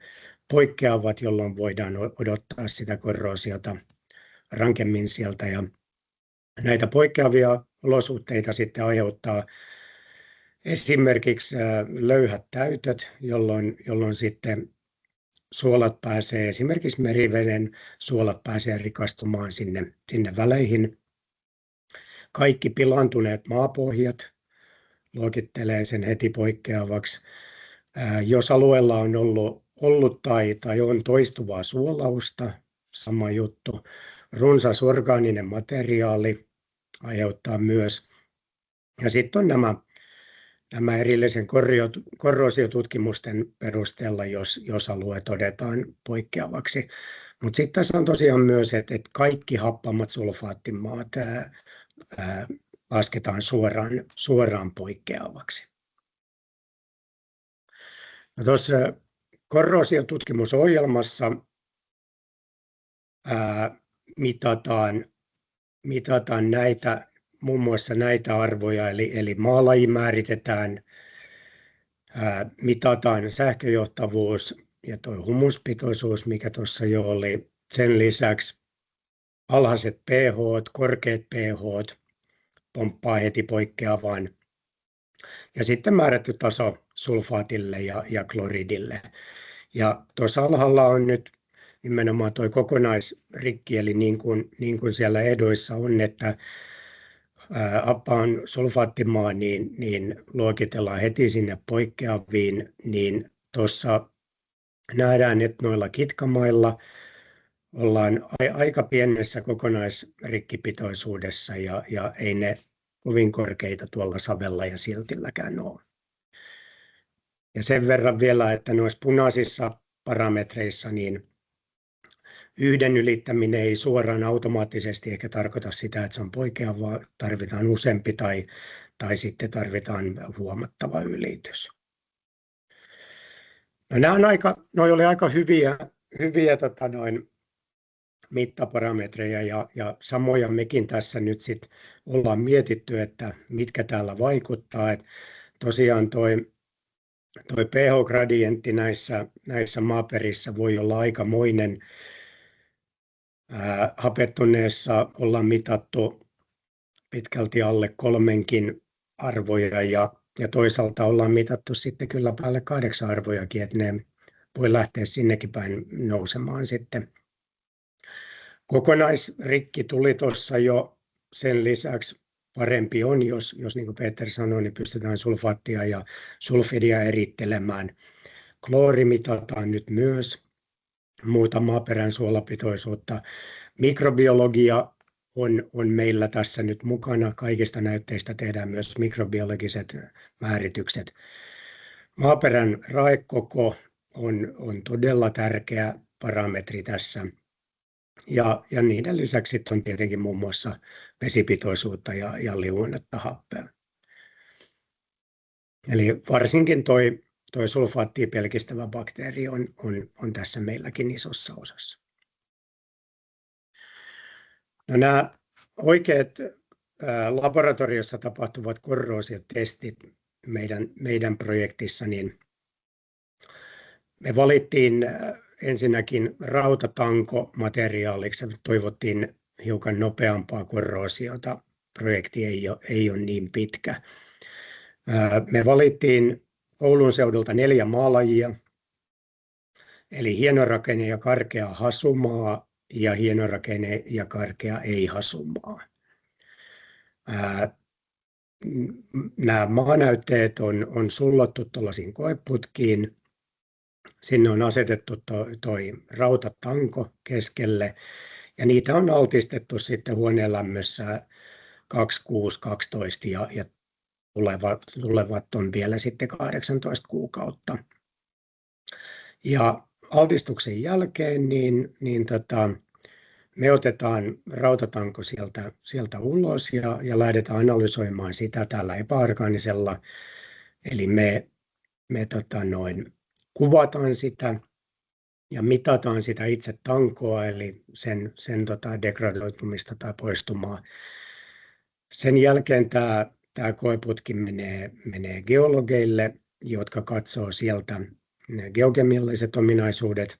poikkeavat, jolloin voidaan odottaa sitä korroosiota rankemmin sieltä. Ja Näitä poikkeavia olosuhteita sitten aiheuttaa esimerkiksi löyhät täytöt, jolloin sitten suolat pääsee, esimerkiksi meriveden suolat pääsee rikastumaan sinne väleihin. Kaikki pilaantuneet maapohjat luokittelee sen heti poikkeavaksi. Jos alueella on ollut tai on toistuvaa suolausta, sama juttu. Runsas orgaaninen materiaali aiheuttaa myös. Ja sitten on nämä erillisen korroosiotutkimusten perusteella, jos alue todetaan poikkeavaksi. Mutta sitten tässä on tosiaan myös, että kaikki happamat sulfaattimaat lasketaan suoraan poikkeavaksi. No tuossa korroosiotutkimusohjelmassa mitataan muun muassa näitä arvoja, eli maalaji määritetään, mitataan sähköjohtavuus ja tuo humuspitoisuus, mikä tuossa jo oli. Sen lisäksi alhaiset pH, korkeat pH pomppaa heti poikkeavaan. Ja sitten määrätty taso sulfaatille ja kloridille. Ja tuossa alhaalla on nyt nimenomaan tuo kokonaisrikki, eli niin kuin siellä ehdoissa on, että happaan sulfaattimaa niin luokitellaan heti sinne poikkeaviin, niin tuossa nähdään, että noilla kitkamailla ollaan aika pienessä kokonaisrikkipitoisuudessa ja ei ne kovin korkeita tuolla savella ja siltilläkään ole. Ja sen verran vielä, että noissa punaisissa parametreissa niin yhden ylittäminen ei suoraan automaattisesti eikä tarkoita sitä, että se on poikkeava, tarvitaan useampi tai sitten tarvitaan huomattava ylitys. No noi oli aika hyviä mittaparametreja ja samoja mekin tässä nyt sit ollaan mietitty, että mitkä täällä vaikuttaa. Et tosiaan toi pH-gradientti näissä maaperissä voi olla aikamoinen. Hapettuneessa ollaan mitattu pitkälti alle 3 arvoja ja toisaalta ollaan mitattu sitten kyllä päälle 8 arvojakin, että ne voi lähteä sinnekin päin nousemaan sitten. Kokonaisrikki tuli tuossa jo, sen lisäksi parempi on, jos niin kuin Peter sanoi, niin pystytään sulfaattia ja sulfidia erittelemään. Kloori mitataan nyt myös, muuta maaperän suolapitoisuutta. Mikrobiologia on meillä tässä nyt mukana. Kaikista näytteistä tehdään myös mikrobiologiset määritykset. Maaperän raekoko on todella tärkeä parametri tässä. Ja niiden lisäksi on tietenkin muun muassa vesipitoisuutta ja liuennetta happea. Eli varsinkin toi sulfaattia pelkistävä bakteeri on tässä meilläkin isossa osassa. No nämä oikeat laboratoriossa tapahtuvat korroosiotestit meidän projektissa, niin me valittiin ensinnäkin rautatanko materiaaliksi. Toivottiin hiukan nopeampaa korroosiota. Projekti ei ole niin pitkä. Me valittiin Oulun seudulta 4 maalajia, eli hienorakenne ja karkea hasumaa ja hienorakenne ja karkea ei-hasumaa. Nämä maanäytteet on sullottu tuollaisiin koeputkiin. Sinne on asetettu toi rautatanko keskelle ja niitä on altistettu sitten huoneenlämmössä 26-12 ja tulevat on vielä sitten 18 kuukautta. Ja altistuksen jälkeen niin me otetaan rautatanko sieltä ulos ja lähdetään analysoimaan sitä tällä epäorgaanisella. Eli me kuvataan sitä ja mitataan sitä itse tankoa, eli sen degradoitumista tai poistumaa. Sen jälkeen tämä koeputki menee geologeille, jotka katsoo sieltä geokemialliset ominaisuudet.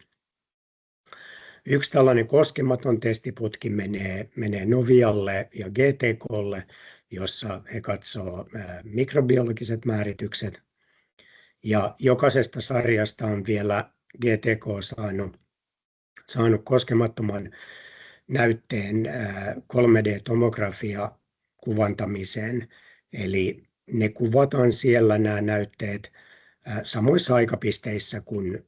Yksi tällainen koskematon testiputki menee Novialle ja GTKlle, jossa he katsoo mikrobiologiset määritykset. Ja jokaisesta sarjasta on vielä GTK saanut koskemattoman näytteen 3D-tomografia kuvantamiseen. Eli ne kuvataan siellä nämä näytteet samoissa aikapisteissä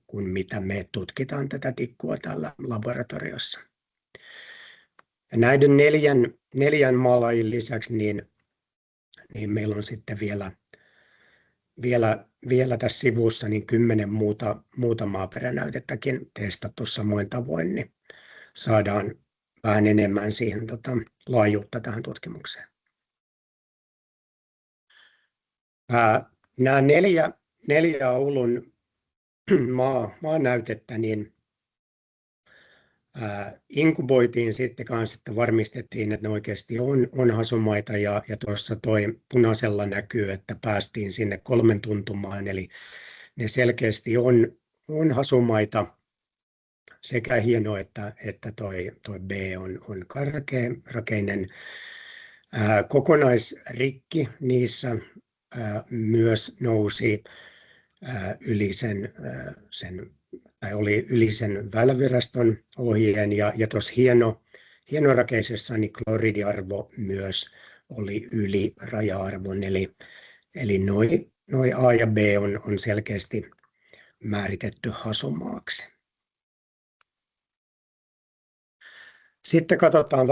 kuin mitä me tutkitaan tätä tikkua täällä laboratoriossa. Ja näiden neljän maalajin lisäksi niin meillä on sitten vielä tässä sivussa niin 10 muuta maaperänäytettäkin testattu samoin tavoin, niin saadaan vähän enemmän siihen laajuutta tähän tutkimukseen. Nämä neljä Oulun maanäytettä niin inkuboitiin sitten kanssa, että varmistettiin, että ne oikeasti on hasumaita ja tuossa toi punaisella näkyy, että päästiin sinne 3 tuntumaan, eli ne selkeästi on hasumaita. Sekä hieno, että toi B on karkearakeinen. Kokonaisrikki niissä myös nousi yli oli yli sen Väyläviraston ohjeen ja tuossa hienorakeisessa niin kloridiarvo myös oli yli raja-arvon, eli noi A ja B on selkeästi määritetty hasumaaksi. Sitten katsotaan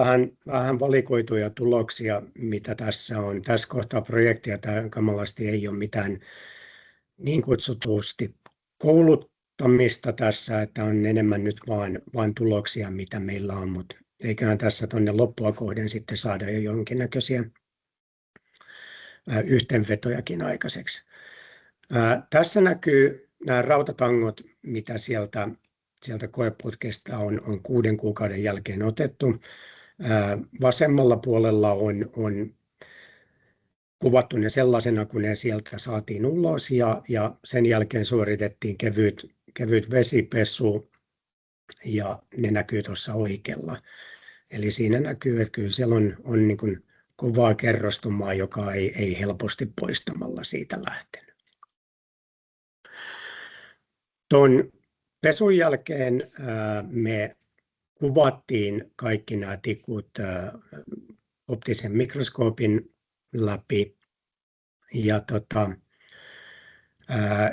vähän valikoituja tuloksia, mitä tässä on. Tässä kohtaa projektia tämä kamalasti ei ole mitään niin kutsutusti kouluttamista tässä, että on enemmän nyt vaan tuloksia, mitä meillä on, mutta eiköhän tässä tuonne loppua kohden sitten saada jo jonkinnäköisiä yhteenvetojakin aikaiseksi. Tässä näkyy nämä rautatangot, mitä sieltä koeputkesta on 6 kuukauden jälkeen otettu. Vasemmalla puolella on kuvattu ne sellaisena, kun ne sieltä saatiin ulos ja sen jälkeen suoritettiin kevyt vesipesu ja ne näkyy tuossa oikealla. Eli siinä näkyy, että kyllä siellä on niin kuin kovaa kerrostumaa, joka ei helposti poistamalla siitä lähtenyt. Tuon pesun jälkeen me kuvattiin kaikki nämä tikut optisen mikroskoopin läpi ja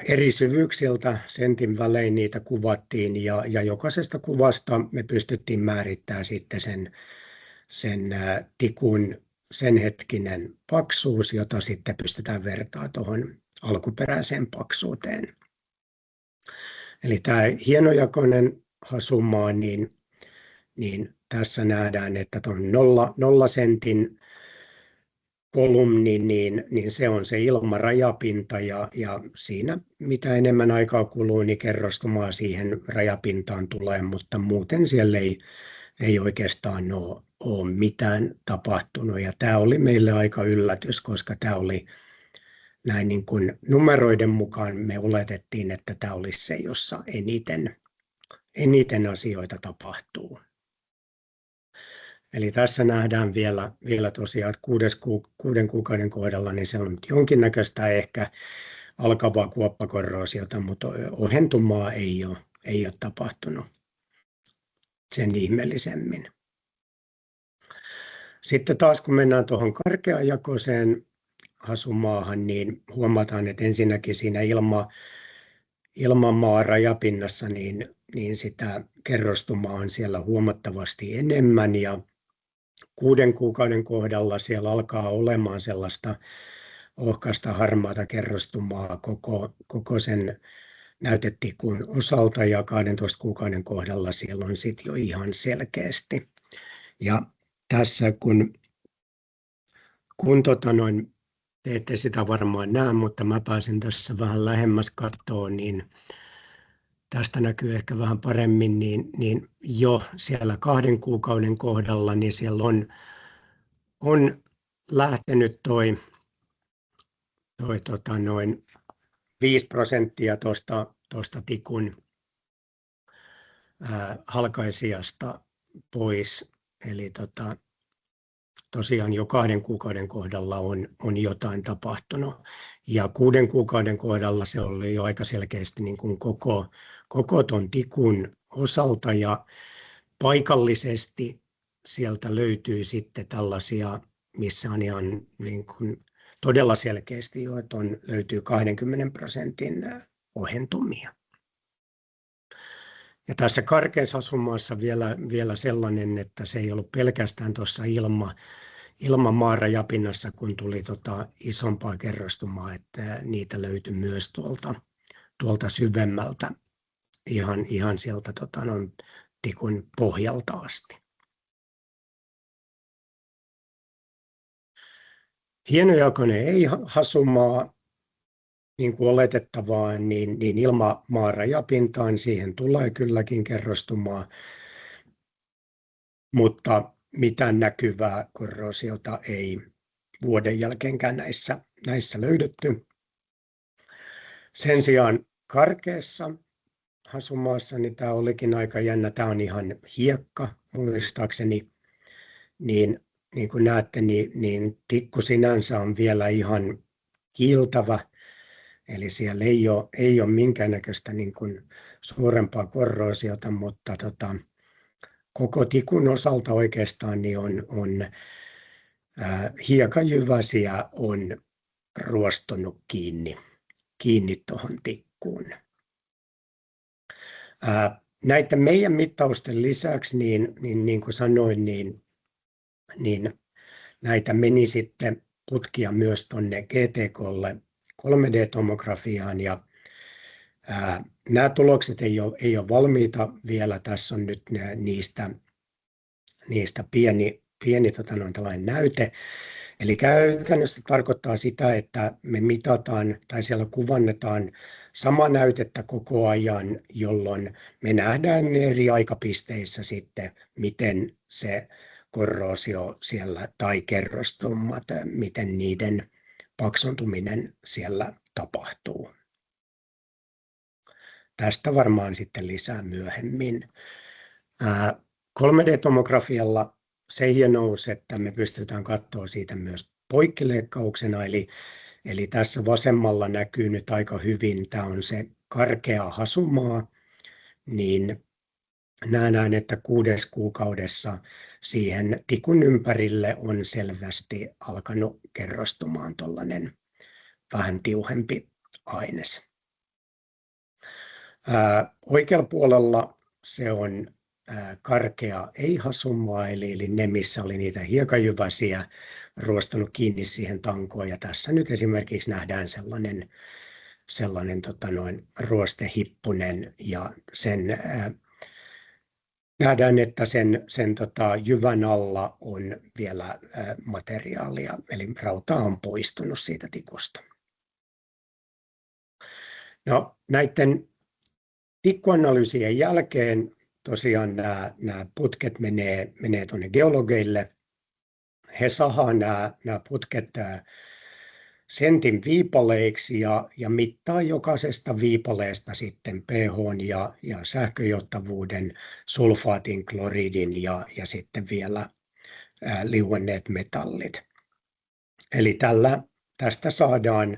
eri syvyyksiltä sentin välein niitä kuvattiin ja jokaisesta kuvasta me pystyttiin määrittämään sitten sen tikun sen hetkinen paksuus, jota sitten pystytään vertaamaan tuohon alkuperäiseen paksuuteen. Eli tämä hienojakoinen hasumaa, niin tässä nähdään, että tuon 0 sentin kolumni, niin se on se ilmarajapinta ja siinä mitä enemmän aikaa kuluu, niin kerrostumaa siihen rajapintaan tulee, mutta muuten siellä ei oikeastaan ole mitään tapahtunut. Ja tämä oli meille aika yllätys, koska tämä oli näin niin kuin numeroiden mukaan me oletettiin, että tämä olisi se, jossa eniten asioita tapahtuu. Eli tässä nähdään vielä tosiaan, että 6 kuukauden kohdalla niin se on jonkinnäköistä ehkä alkavaa kuoppakorroosiota, mutta ohentumaa ei ole tapahtunut sen ihmeellisemmin. Sitten taas kun mennään tuohon karkeajakoiseen hasumaahan, niin huomataan, että ensinnäkin siinä ilmamaan rajapinnassa niin sitä kerrostumaa on siellä huomattavasti enemmän ja 6 kuukauden kohdalla siellä alkaa olemaan sellaista ohkaista harmaata kerrostumaa koko sen näytetikun osalta ja 12 kuukauden kohdalla siellä on sitten jo ihan selkeästi. Ja tässä kun te ette sitä varmaan näe, mutta mä pääsen tässä vähän lähemmäs kattoon, niin tästä näkyy ehkä vähän paremmin, niin jo siellä 2 kuukauden kohdalla, niin siellä on lähtenyt toi 5% tuosta tikun halkaisijasta pois. Eli tosiaan jo 2 kuukauden kohdalla on jotain tapahtunut. Ja 6 kuukauden kohdalla se oli jo aika selkeästi niin kuin koko ton tikun osalta. Ja paikallisesti sieltä löytyy sitten tällaisia, missä on ihan niin kuin todella selkeästi jo, että löytyy 20% ohentumia. Ja tässä karkeassa asumaassa vielä sellainen, että se ei ollut pelkästään tuossa ilmamaarajapinnassa, kun tuli isompaa kerrostumaa, että niitä löytyi myös tuolta syvemmältä, ihan sieltä tikun pohjalta asti. Hienojakoinen ei-hasumaa, niin kuin oletettavaa, niin ilmamaarajapintaan siihen tulee kylläkin kerrostumaa, mutta mitään näkyvää korroosiota ei vuoden jälkeenkään näissä löydetty. Sen sijaan karkeassa hasumaassa niin tämä olikin aika jännä. Tämä on ihan hiekka muistaakseni, niin kuin näette, niin tikku sinänsä on vielä ihan kiiltävä. Eli siellä ei ole minkäännäköistä niin kuin suurempaa korroosiota, mutta koko tikun osalta oikeastaan niin on hiekanjyväsiä on ruostunut kiinni tuohon tikkuun. Näiden meidän mittausten lisäksi, niin kuin sanoin, niin näitä meni sitten tutkia myös tuonne GTK:lle 3D-tomografiaan, ja nämä tulokset ei ole valmiita vielä. Tässä on nyt niistä pieni tällainen näyte. Eli käytännössä tarkoittaa sitä, että me mitataan tai siellä kuvannetaan samaa näytettä koko ajan, jolloin me nähdään eri aikapisteissä sitten, miten se korroosio siellä tai kerrostumat, miten niiden paksuntuminen siellä tapahtuu. Tästä varmaan sitten lisää myöhemmin. 3D-tomografialla se hienous, että me pystytään katsoa siitä myös poikkileikkauksena, eli tässä vasemmalla näkyy nyt aika hyvin, tämä on se karkea hasumaa, niin nähdään, että 6 kuukaudessa siihen tikun ympärille on selvästi alkanut kerrostumaan tuollainen vähän tiuhempi aines. Oikealla puolella se on karkea ei-hasumaa, eli ne, missä oli niitä hiekanjyväsiä ruostunut kiinni siihen tankoon. Ja tässä nyt esimerkiksi nähdään sellainen ruostehippunen, ja nähdään, että sen jyvän alla on vielä materiaalia, eli rautaa on poistunut siitä tikusta. No, näiden tikkuanalyysien jälkeen tosiaan nämä putket menee tuonne geologeille. He sahaa nämä putket sentin viipaleiksi ja mittaa jokaisesta viipaleesta sitten pH ja sähköjohtavuuden, sulfaatin, kloridin ja sitten vielä liuenneet metallit. Eli tästä saadaan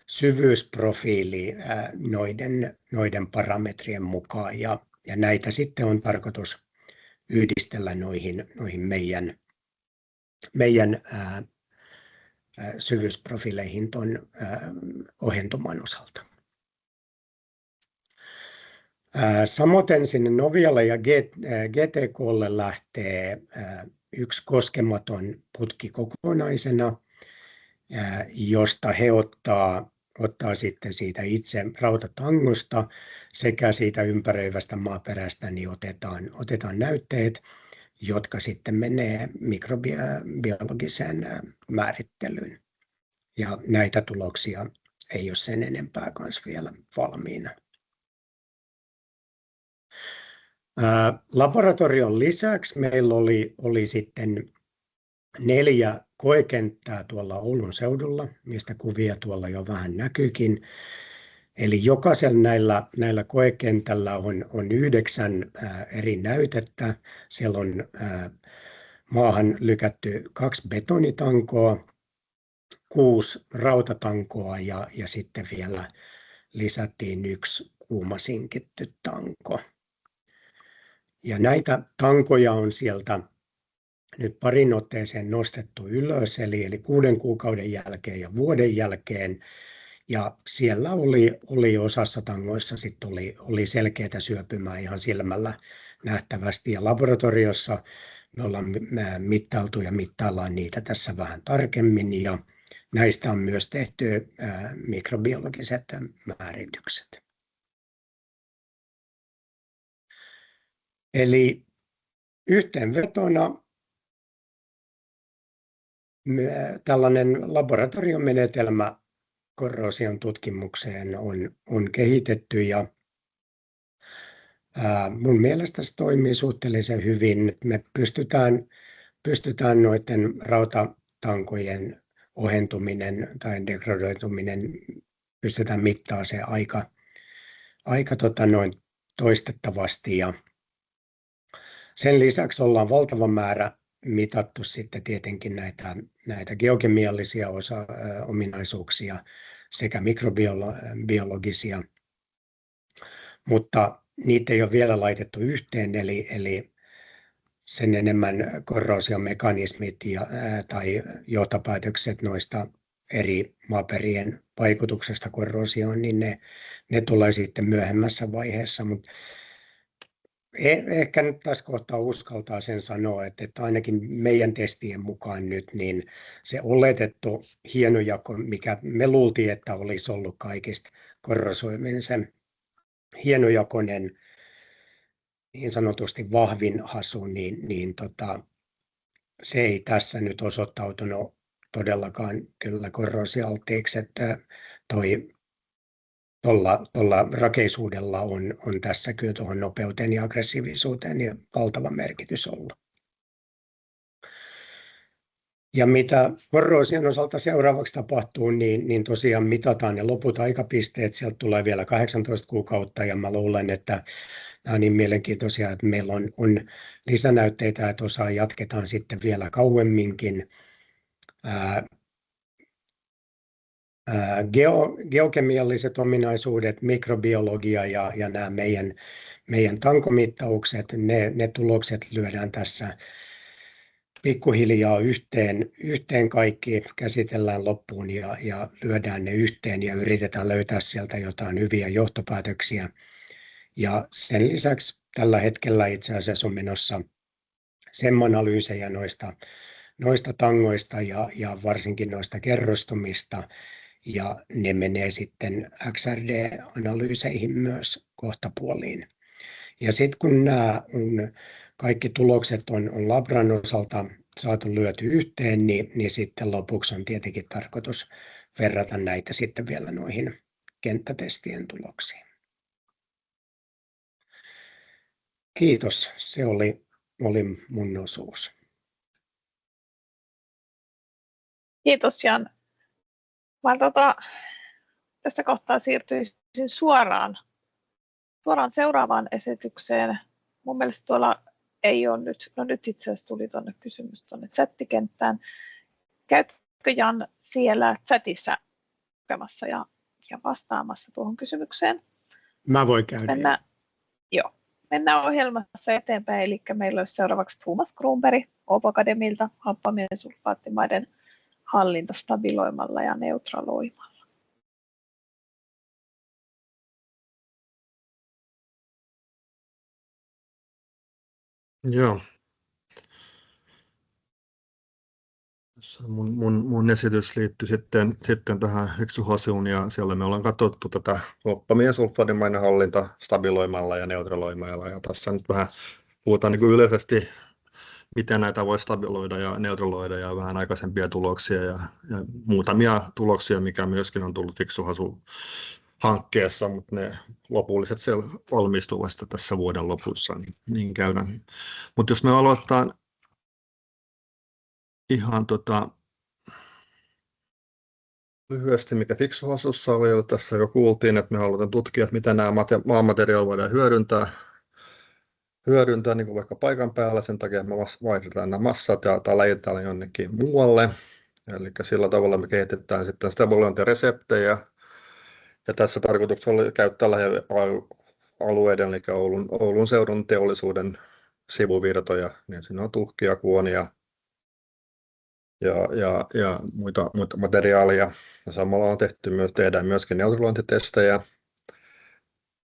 syvyysprofiili noiden parametrien mukaan, ja näitä sitten on tarkoitus yhdistellä noihin meidän syvyysprofiileihin tuon ohentuman osalta. Samoin sinne Novialle ja GTK:lle lähtee yksi koskematon putki kokonaisena, josta he ottaa sitten siitä itse rautatangosta sekä siitä ympäröivästä maaperästä, niin otetaan näytteet, jotka sitten menee mikrobiologiseen määrittelyyn. Ja näitä tuloksia ei ole sen enempää kanssa vielä valmiina. Laboratorion lisäksi meillä oli sitten 4 koekenttää tuolla Oulun seudulla, mistä kuvia tuolla jo vähän näkyykin. Eli jokaisella näillä koekentällä on 9 eri näytettä. Siellä on maahan lykätty 2 betonitankoa, 6 rautatankoa ja sitten vielä lisättiin 1 kuumasinkitty tanko. Ja näitä tankoja on sieltä nyt parin otteeseen nostettu ylös, eli 6 kuukauden jälkeen ja vuoden jälkeen. Ja siellä oli osassa tangoissa sitten oli selkeää syöpymää ihan silmällä nähtävästi. Ja laboratoriossa me ollaan mittailtu ja mittaillaan niitä tässä vähän tarkemmin. Ja näistä on myös tehty mikrobiologiset määritykset. Eli yhteenvetona tällainen laboratoriomenetelmä korroosion tutkimukseen on kehitetty ja mun mielestä se toimii suhteellisen hyvin. Me pystytään noiden rautatankojen ohentuminen tai degradoituminen, pystytään mittaamaan se aika toistettavasti ja sen lisäksi ollaan valtava määrä mitattu sitten tietenkin näitä geokemiallisia ominaisuuksia sekä mikrobiologisia, mutta niitä ei ole vielä laitettu yhteen, eli sen enemmän korroosiomekanismit tai johtopäätökset noista eri maaperien vaikutuksesta korroosioon, niin ne tulee sitten myöhemmässä vaiheessa, mutta ehkä nyt tässä kohtaa uskaltaa sen sanoa, että ainakin meidän testien mukaan nyt niin se oletettu hienojako, mikä me luultiin, että olisi ollut kaikista korrosoivin se hienojakoinen niin sanotusti vahvin hasu, niin se ei tässä nyt osoittautunut todellakaan kyllä korroosialttiiksi, että tuolla rakeisuudella on tässä kyllä tuohon nopeuteen ja aggressiivisuuteen ja valtava merkitys ollut. Ja mitä korroosion osalta seuraavaksi tapahtuu, niin tosiaan mitataan ne loput aikapisteet. Sieltä tulee vielä 18 kuukautta ja mä luulen, että nämä on niin mielenkiintoisia, että meillä on lisänäytteitä, että osaa jatketaan sitten vielä kauemminkin. Geokemialliset ominaisuudet, mikrobiologia ja nämä meidän tankomittaukset, ne tulokset lyödään tässä pikkuhiljaa yhteen kaikki, käsitellään loppuun ja lyödään ne yhteen ja yritetään löytää sieltä jotain hyviä johtopäätöksiä. Ja sen lisäksi tällä hetkellä itse asiassa on menossa SEM-analyysejä noista tangoista ja varsinkin noista kerrostumista. Ja ne menee sitten XRD-analyyseihin myös kohtapuoliin. Ja sitten kun nämä kaikki tulokset on labran osalta saatu lyöty yhteen, niin sitten lopuksi on tietenkin tarkoitus verrata näitä sitten vielä noihin kenttätestien tuloksiin. Kiitos, se oli mun osuus. Kiitos Jan. Mä tässä kohtaa siirtyisin suoraan seuraavaan esitykseen. Mun mielestä tuolla ei ole nyt itse asiassa tuli tuonne kysymys tuonne chattikenttään. Käytkö Jan siellä chatissa lukemassa ja vastaamassa tuohon kysymykseen? Mä voin käydä. Mennään ohjelmassa eteenpäin, eli meillä olisi seuraavaksi Thomas Kronberg Åbo Akademilta happamien sulfaattimaiden hallinta stabiloimalla ja neutraloimalla. Joo. Mun esitys liittyy sitten tähän hyksyhasuun ja siellä me ollaan katsottu tätä happamien sulfaattimaiden hallinta stabiloimalla ja neutraloimalla ja tässä nyt vähän puhutaan niin kuin yleisesti miten näitä voi stabiloida ja neutraloida ja vähän aikaisempia tuloksia ja muutamia tuloksia, mikä myöskin on tullut hyksyhasu-hankkeessa, mutta ne lopulliset siellä valmistuu vasta tässä vuoden lopussa, niin käydään. Mutta jos me aloitetaan ihan lyhyesti, mikä fiksuhasussa oli, tässä jo kuultiin, että me halutaan tutkia, että miten nämä maamateriaalit voidaan hyödyntää niin kuin vaikka paikan päällä, sen takia me vaihdetaan nämä massat tai läjitään jonnekin muualle. Eli sillä tavalla me kehitetään sitten stabilointireseptejä. Ja tässä tarkoituksena oli käyttää lähialueiden, eli Oulun seudun teollisuuden sivuvirtoja, niin siinä on tuhkia, kuonia ja muita materiaaleja. Ja samalla on tehdään myöskin neutralointitestejä.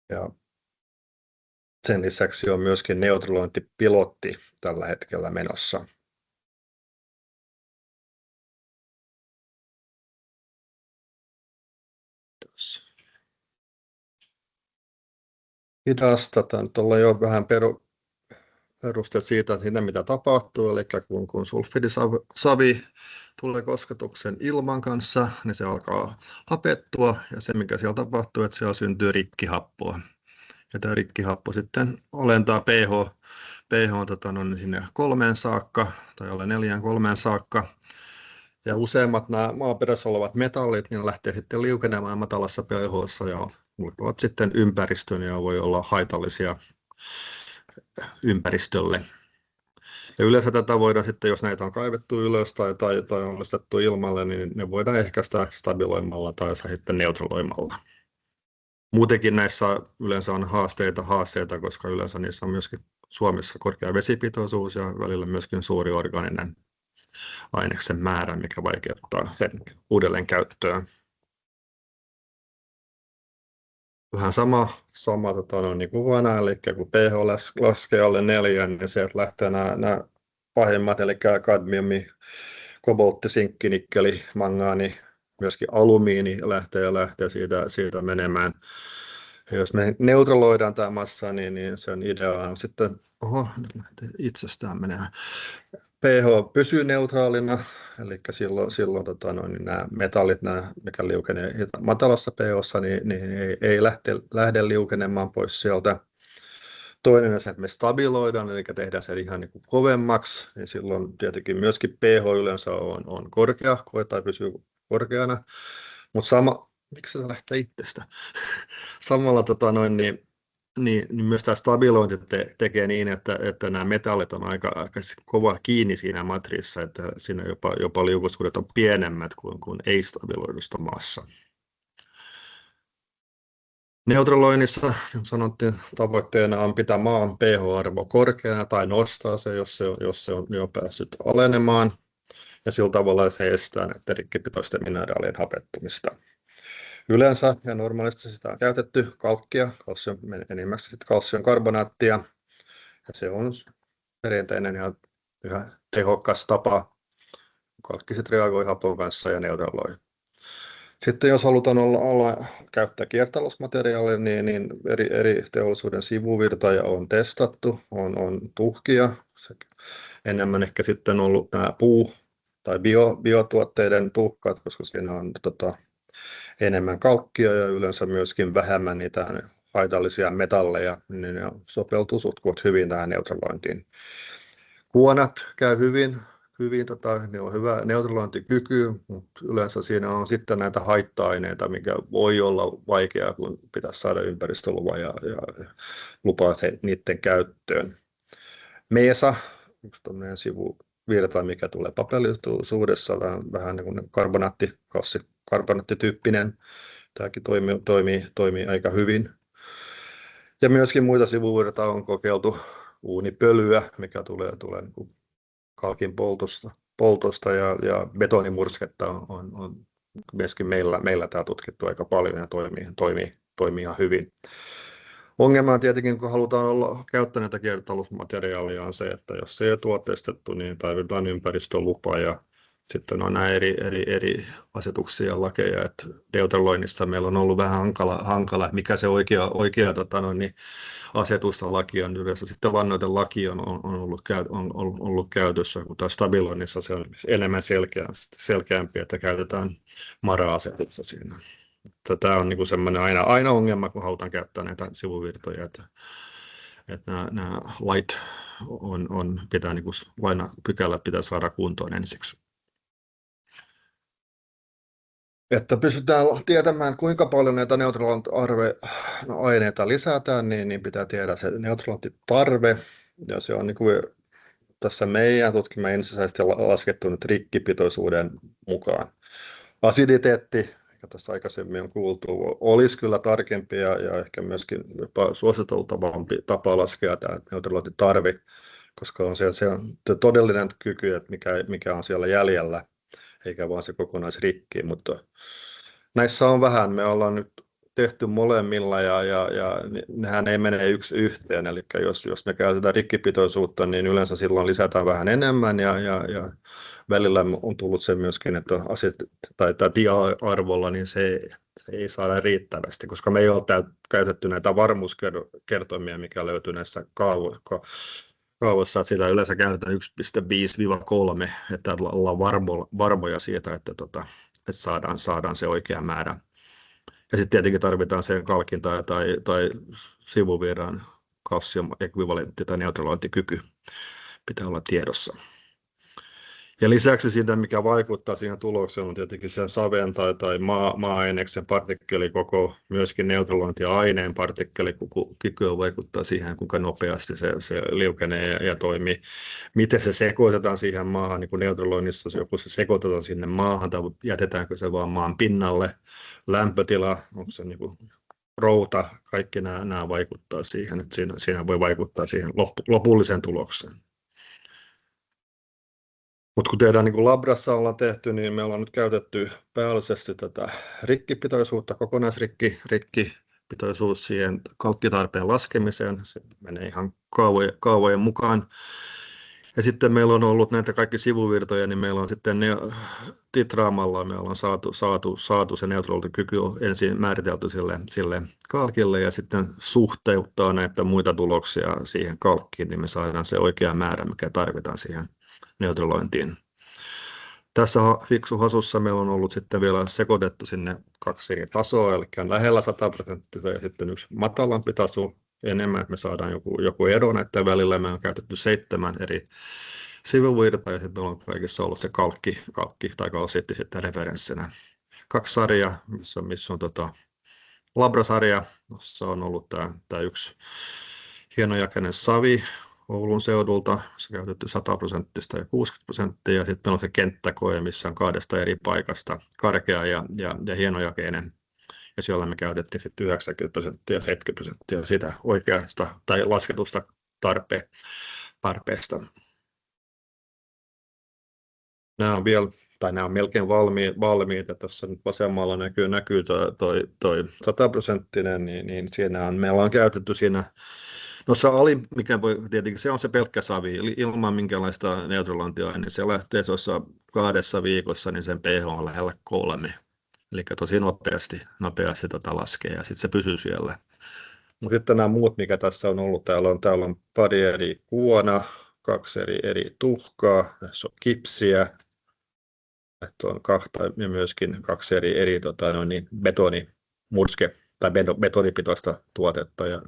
Ja sen lisäksi on myöskin neutralointipilotti tällä hetkellä menossa. Hidasta, nyt ollaan jo vähän peruste siitä, mitä tapahtuu, eli kun sulfidisavi tulee kosketuksen ilman kanssa, niin se alkaa hapettua, ja se mikä siellä tapahtuu, että siellä syntyy rikkihappoa. Ja tämä rikkihappo sitten alentaa pH sinne 3 saakka, tai alle 4-3 saakka. Ja useimmat nämä maaperässä olevat metallit, niin lähtee sitten liukenemaan matalassa pH:ssa ja ulkoavat sitten ympäristön ja voi olla haitallisia ympäristölle. Ja yleensä tätä voidaan sitten, jos näitä on kaivettu ylös tai on nostettu ilmalle, niin ne voidaan ehkäistä stabiloimalla tai sitten neutraloimalla. Muutenkin näissä yleensä on haasteita, koska yleensä niissä on myöskin Suomessa korkea vesipitoisuus ja välillä myöskin suuri orgaaninen aineksen määrä, mikä vaikeuttaa sen uudelleen käyttöön. Vähän sama niin kuin huona, eli kun pH laskee alle 4, niin sieltä lähtee nämä pahimmat, eli kadmiumi, koboltti, sinkki, nikkeli, mangaani, myöskin alumiini lähtee siitä menemään. Ja jos me neutraloidaan tämä massa, niin sen idea on sitten, nyt lähtee itsestään menemään. pH pysyy neutraalina, eli silloin niin nämä metallit, mikä liukenee matalassa pH:ssa, niin ei lähde liukenemaan pois sieltä. Toinen on se, että me stabiloidaan, eli tehdään se ihan niin kuin kovemmaksi, niin silloin tietenkin myöskin pH yleensä on korkea, koetaan pysyä korkeana, mutta miksi se lähtee itsestä? Samalla niin myös tämä stabilointi tekee niin, että nämä metallit on aika kova kiinni siinä matriissa, että siinä jopa liukuisuudet on pienemmät kuin ei-stabiloidusta massa. Neutraloinnissa, niin sanottiin, tavoitteena on pitää maan pH-arvo korkeana tai nostaa se, jos se on jo päässyt alenemaan, ja sillä tavalla se estää näiden rikkipitoisten mineraalien hapettumista. Yleensä ja normaalisti sitä on käytetty kalkkia, enimmäkseen sitten kalsiumkarbonaattia, ja se on perinteinen ja yhä tehokas tapa. Kalkki sitten reagoi hapon kanssa ja neutraloi. Sitten jos halutaan käyttää kiertotalousmateriaalia, niin eri teollisuuden sivuvirtoja on testattu, on tuhkia, enemmän ehkä sitten ollut nämä puu- tai biotuotteiden tuhkat, koska siinä on enemmän kalkkia ja yleensä myöskin vähemmän niitä haitallisia metalleja, niin ne sopeutuu suht hyvin tähän neutralointiin. Kuonat käy hyvin, ne on hyvä neutralointikyky, mutta yleensä siinä on sitten näitä haitta-aineita, mikä voi olla vaikeaa, kun pitäisi saada ympäristölupa ja lupaa niiden käyttöön. Meesa, yksi tuommoinen sivuvirta, mikä tulee papellisuudessa, vähän niin kuin karbonaattityyppinen. Tämäkin toimii aika hyvin. Ja myöskin muita sivuvirtoja on kokeiltu uunipölyä, mikä tulee niin kuin kalkin poltosta ja betonimursketta on myöskin meillä tämä tutkittu aika paljon ja toimii ihan hyvin. Ongelma on tietenkin, kun halutaan käyttää näitä kiertotalousmateriaalia, on se, että jos se ei ole tuotteistettu, niin tarvitaan ympäristölupa ja sitten on nämä eri asetuksia ja lakeja, että neutraloinnissa meillä on ollut vähän hankala mikä se oikea asetusta laki on. Yleensä sitten lannoitelaki on ollut käytössä, kun taas stabiloinnissa se on enemmän selkeämpi, että käytetään MARA-asetusta siinä. Tämä on niin semmoinen aina ongelma, kun halutaan käyttää näitä sivuvirtoja, että nämä lait pitää niin kuin pykälät pitää saada kuntoon ensiksi. että pystytään tietämään, kuinka paljon näitä neutralointiaineita lisätään, niin pitää tiedä se neutralointitarve, ja se on niin kuin tässä meidän tutkimme ensisijaisesti laskettu nyt rikkipitoisuuden mukaan. Asiditeetti, joka tässä aikaisemmin on kuultu, olisi kyllä tarkempi ja ehkä myöskin jopa suositeltavampi tapa laskea tämä neutralointitarve, koska on se todellinen kyky, että mikä on siellä jäljellä, eikä vaan se kokonaisrikki, mutta näissä on vähän, me ollaan nyt tehty molemmilla ja nehän ei mene yksi yhteen, eli jos me käytetään rikkipitoisuutta, niin yleensä silloin lisätään vähän enemmän ja välillä on tullut se myöskin, että tai dia-arvolla niin se ei saada riittävästi, koska me ei ole käytetty näitä varmuuskertoimia, mikä löytyy näissä kaavoissa, että sitä yleensä käytetään 1,5-3, että ollaan varmoja siitä, että saadaan se oikea määrä. Ja sitten tietenkin tarvitaan sen kalkin tai sivuvirran kalsium-ekvivalentti tai neutralointikyky pitää olla tiedossa. Ja lisäksi siitä, mikä vaikuttaa siihen tulokseen, on tietenkin sen saven tai maa-aineksen partikkelikoko, myöskin neutralointiaineen partikkelikoko vaikuttaa siihen, kuinka nopeasti se liukenee ja toimii. Miten se sekoitetaan siihen maahan, niin kuin neutraloinnissa, joku se sekoitetaan sinne maahan tai jätetäänkö se vaan maan pinnalle, lämpötila, onko se niin kuin routa, kaikki nämä vaikuttaa siihen, että siinä voi vaikuttaa siihen lopulliseen tulokseen. Mutta kun tehdään niin kuin labrassa ollaan tehty, niin me ollaan nyt käytetty päällisesti tätä rikkipitoisuutta, kokonaisrikkipitoisuus siihen kalkkitarpeen laskemiseen. Se menee ihan kaavojen mukaan. Ja sitten meillä on ollut näitä kaikki sivuvirtoja, niin meillä on sitten titraamalla me ollaan saatu se neutralointikyky ensin määritelty sille kalkille ja sitten suhteuttaa näitä muita tuloksia siihen kalkkiin, niin me saadaan se oikea määrä, mikä tarvitaan siihen neutralointiin. Tässä fiksuhasussa meillä on ollut sitten vielä sekoitettu sinne 2 eri tasoa, eli on lähellä 100% ja sitten yksi matalampi taso enemmän, että me saadaan joku ero näiden välillä. Me on käytetty 7 eri sivuvirtaa ja sitten on kaikissa ollut se kalkki tai kalsiitti sitten referenssinä. 2 sarjaa, missä on labrasarja, jossa on ollut tämä yksi hienojakeinen savi Oulun seudulta, se on käytetty 100% ja 60%, ja sitten on se kenttäkoe, missä on 2 eri paikasta, karkea ja hienojakeinen, ja siellä me käytettiin sitten 90% ja 70% sitä oikeasta tai lasketusta tarpeesta. Nämä on vielä, tai nämä on melkein valmiita. Tässä nyt vasemmalla näkyy toi 100%, niin siinä meillä on käytetty siinä. No se alin, mikä voi, tietenkin se on se pelkkä savi, ilman minkälaista neutralointia, niin se lähtee tuossa 2 viikossa, niin sen pH on lähellä 3. Eli tosi nopeasti laskee ja sitten se pysyy siellä. Mutta sitten nämä muut, mikä tässä on ollut, täällä on pari eri kuona, 2 eri tuhkaa, tässä on kipsiä, että on 2 ja myöskin 2 eri betonimurske tai betonipitoista tuotetta ja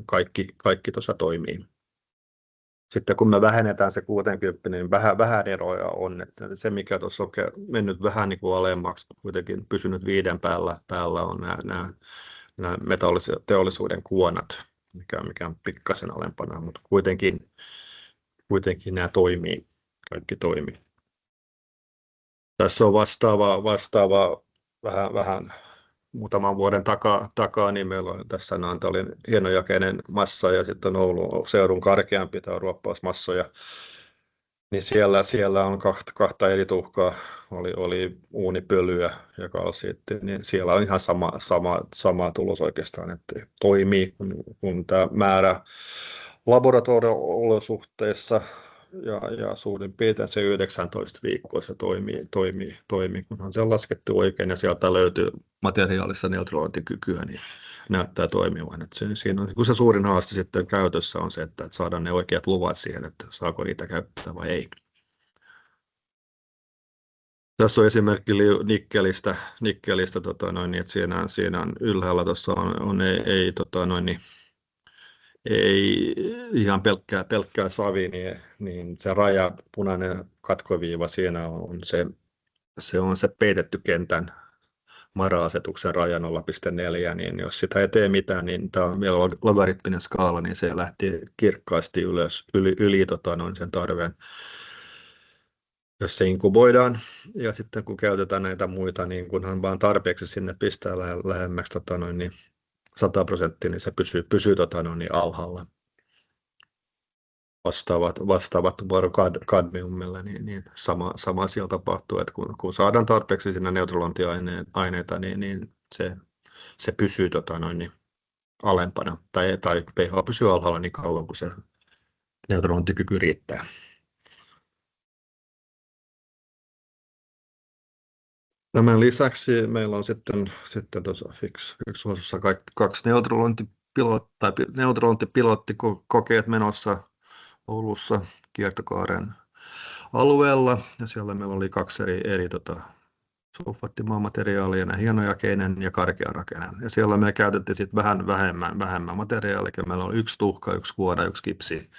kaikki tuossa toimii. Sitten kun me vähennetään se 60, niin vähän eroja on, että se mikä tuossa on mennyt vähän niin kuin alemmaksi, kuitenkin pysynyt 5 päällä on nämä metalliteollisuuden kuonat, mikä on pikkasen alempana, mutta kuitenkin nämä toimii, kaikki toimii. Tässä on vastaava vähän muutaman vuoden takaa, niin meillä on tässä Naantalin hienojakeinen massa ja sitten Oulun seudun karkeampi tämä ruoppausmassoja. Niin siellä on 2 eri tuhkaa, oli uunipölyä ja kalsiitti, niin siellä on ihan sama tulos oikeastaan, että toimii kun tämä määrä laboratorio-olosuhteissa ja suurin piirtein se 19 viikkoa se toimii, kunhan se on laskettu oikein ja sieltä löytyy materiaalista neutralointikykyä, niin näyttää toimivan. Että siinä on se suurin haaste sitten käytössä on se, että saadaan ne oikeat luvat siihen, että saako niitä käyttää vai ei. Tässä on esimerkki nikkelistä että siinä on ylhäällä tuossa ei ihan pelkkää savi, niin se raja, punainen katkoviiva siinä on se peitetty kentän MARA-asetuksen raja 0,4, niin jos sitä ei tee mitään, niin tämä on vielä logaritminen skaala, niin se lähti kirkkaasti ylös, yli sen tarpeen. Jos se inkuboidaan ja sitten kun käytetään näitä muita, niin kunhan vaan tarpeeksi sinne pistää lähemmäksi niin 100%, niin se pysyy niin alhaalla. Vastaavat kadmiumilla, niin sama siellä tapahtuu, että kun saadaan tarpeeksi sinne neutralointiaineita, niin se pysyy niin alempana, tai pH pysyy alhaalla niin kauan, kuin se neutralointikyky riittää. Tämän lisäksi meillä on sitten tuossa fiksuosassa kaksi neutralointipilotikokeet menossa Oulussa kiertokaaren alueella, ja siellä meillä oli kaksi eri sulfaattimaamateriaalia, hienojakeinen ja karkearakeinen. Ja siellä me käytettiin sitten vähän vähemmän materiaalia, meillä oli yksi tuhka, yksi kuoda, yksi kipsi,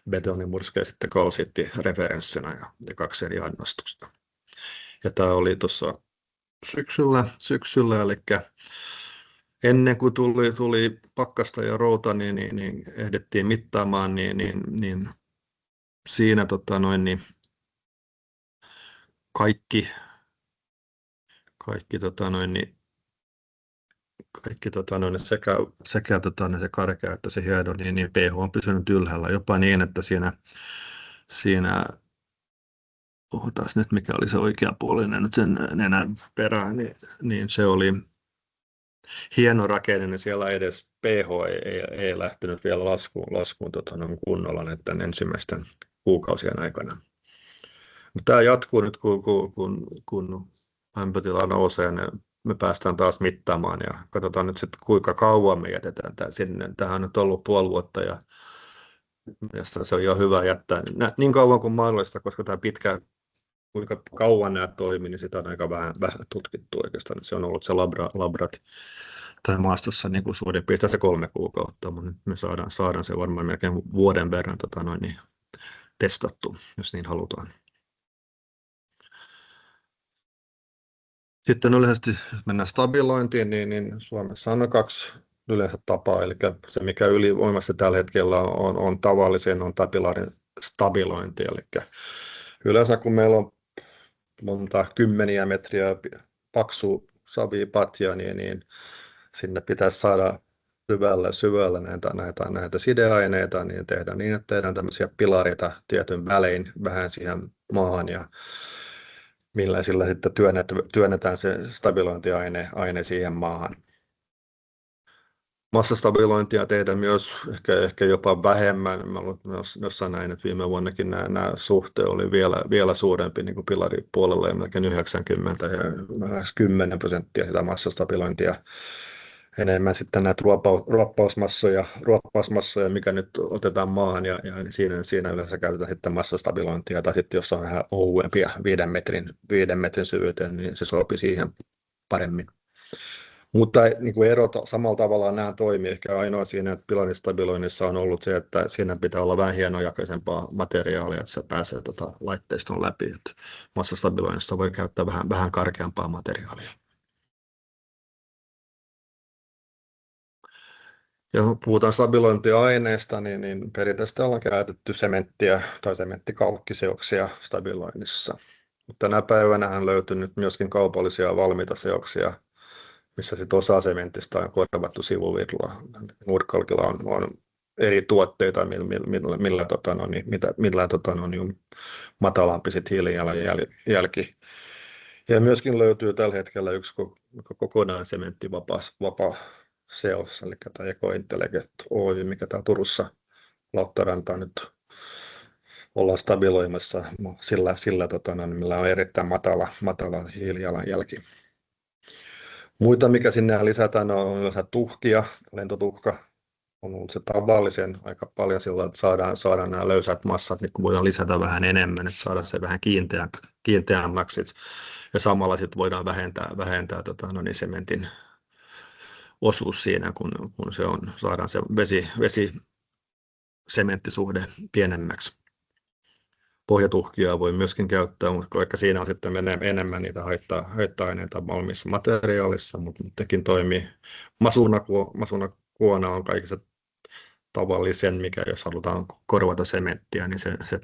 betonimurske ja sitten kalsiitti referenssinä ja kaksi eri annostusta. Ja tämä oli tuossa syksyllä, eli ennen kuin tuli pakkasta ja routa, niin ehdittiin mittaamaan, niin siinä kaikki sekä se karkea että se hieno, niin pH on pysynyt ylhäällä, jopa niin, että siinä puhutaan nyt mikä oli se oikeapuolinen nyt sen nenän perään, niin se oli hieno rakenne, niin siellä edes pH ei lähtenyt vielä laskuun kunnolla näiden ensimmäisten kuukausien aikana. Tämä jatkuu nyt, kun lämpötila nousee, niin me päästään taas mittaamaan ja katsotaan nyt sitten kuinka kauan me jätetään tämä sinne. Tämähän on nyt ollut puoli vuotta ja se on jo hyvä jättää niin kauan kuin mahdollista, koska tämä kuinka kauan nämä toimii, niin sitä on aika vähän tutkittu oikeastaan. Se on ollut se labrat tai maastossa niin kuin suurin piirtein se 3 kuukautta, mutta nyt me saadaan se varmaan melkein vuoden verran testattu, jos niin halutaan. Sitten yleisesti, jos mennään stabilointiin, niin Suomessa on 2 yleensä tapaa, eli se mikä ylivoimassa tällä hetkellä on tavallisen on tapilaarin stabilointi, eli yleensä kun meillä on monta kymmeniä metriä paksu savipatja, niin sinne pitäisi saada syvällä näitä sideaineita, niin tehdään niin, että tehdään tämmöisiä pilareita tietyn välein vähän siihen maahan, ja millä sillä sitten työnnetään se stabilointiaine siihen maahan. Massastabilointia tehdään myös ehkä jopa vähemmän. Mä olen jossain näin, että viime vuonnakin nämä suhteet oli vielä suurempi niin kuin pilaripuolella ja melkein 90 ja 10% sitä massastabilointia. Enemmän sitten näitä ruoppausmassoja, mikä nyt otetaan maahan ja siinä yleensä käytetään sitten massastabilointia, tai sitten jos on vähän ohuempia 5 metrin syvyyteen, niin se sopii siihen paremmin. Mutta niin kuin ero samalla tavalla nämä toimii. Ehkä ainoa siinä, että pilaristabiloinnissa on ollut se, että siinä pitää olla vähän hienojakeisempaa materiaalia, että se pääsee laitteiston läpi. Massastabiloinnissa voi käyttää vähän karkeampaa materiaalia. Ja puhutaan stabilointiaineista, niin perinteisesti ollaan käytetty sementtiä tai sementtikalkkiseoksia stabiloinnissa. Mutta tänä päivänä löytyy nyt myöskin kaupallisia valmiita seoksia, missä sitten osa sementistä on korvattu sivuvirralla. Nordkalkilla on eri tuotteita, millä matalampi hiilijalanjälki. Ja myöskin löytyy tällä hetkellä yksi kokonaan sementtivapaa seos, eli tämä Eco-Intelligent Oy, mikä täällä Turussa Lauttarantaa nyt ollaan stabiloimassa sillä millä on erittäin matala hiilijalanjälki. Muita, mikä sinne lisätään, on yleensä tuhkia. Lentotuhka on ollut se tavallisen aika paljon sillä, että saadaan nämä löysät massat, niin voidaan lisätä vähän enemmän, että saadaan se vähän kiinteämmäksi. Ja samalla sitten voidaan vähentää sementin osuus siinä, kun saadaan se vesi-sementtisuhde pienemmäksi. pohjatuhkia voi myöskin käyttää, mutta vaikka siinä on sitten enemmän niitä haitta-aineita valmiissa materiaalissa, mutta nekin toimii. Masunakuona on kaikissa tavallisen, mikä jos halutaan korvata sementtiä, niin se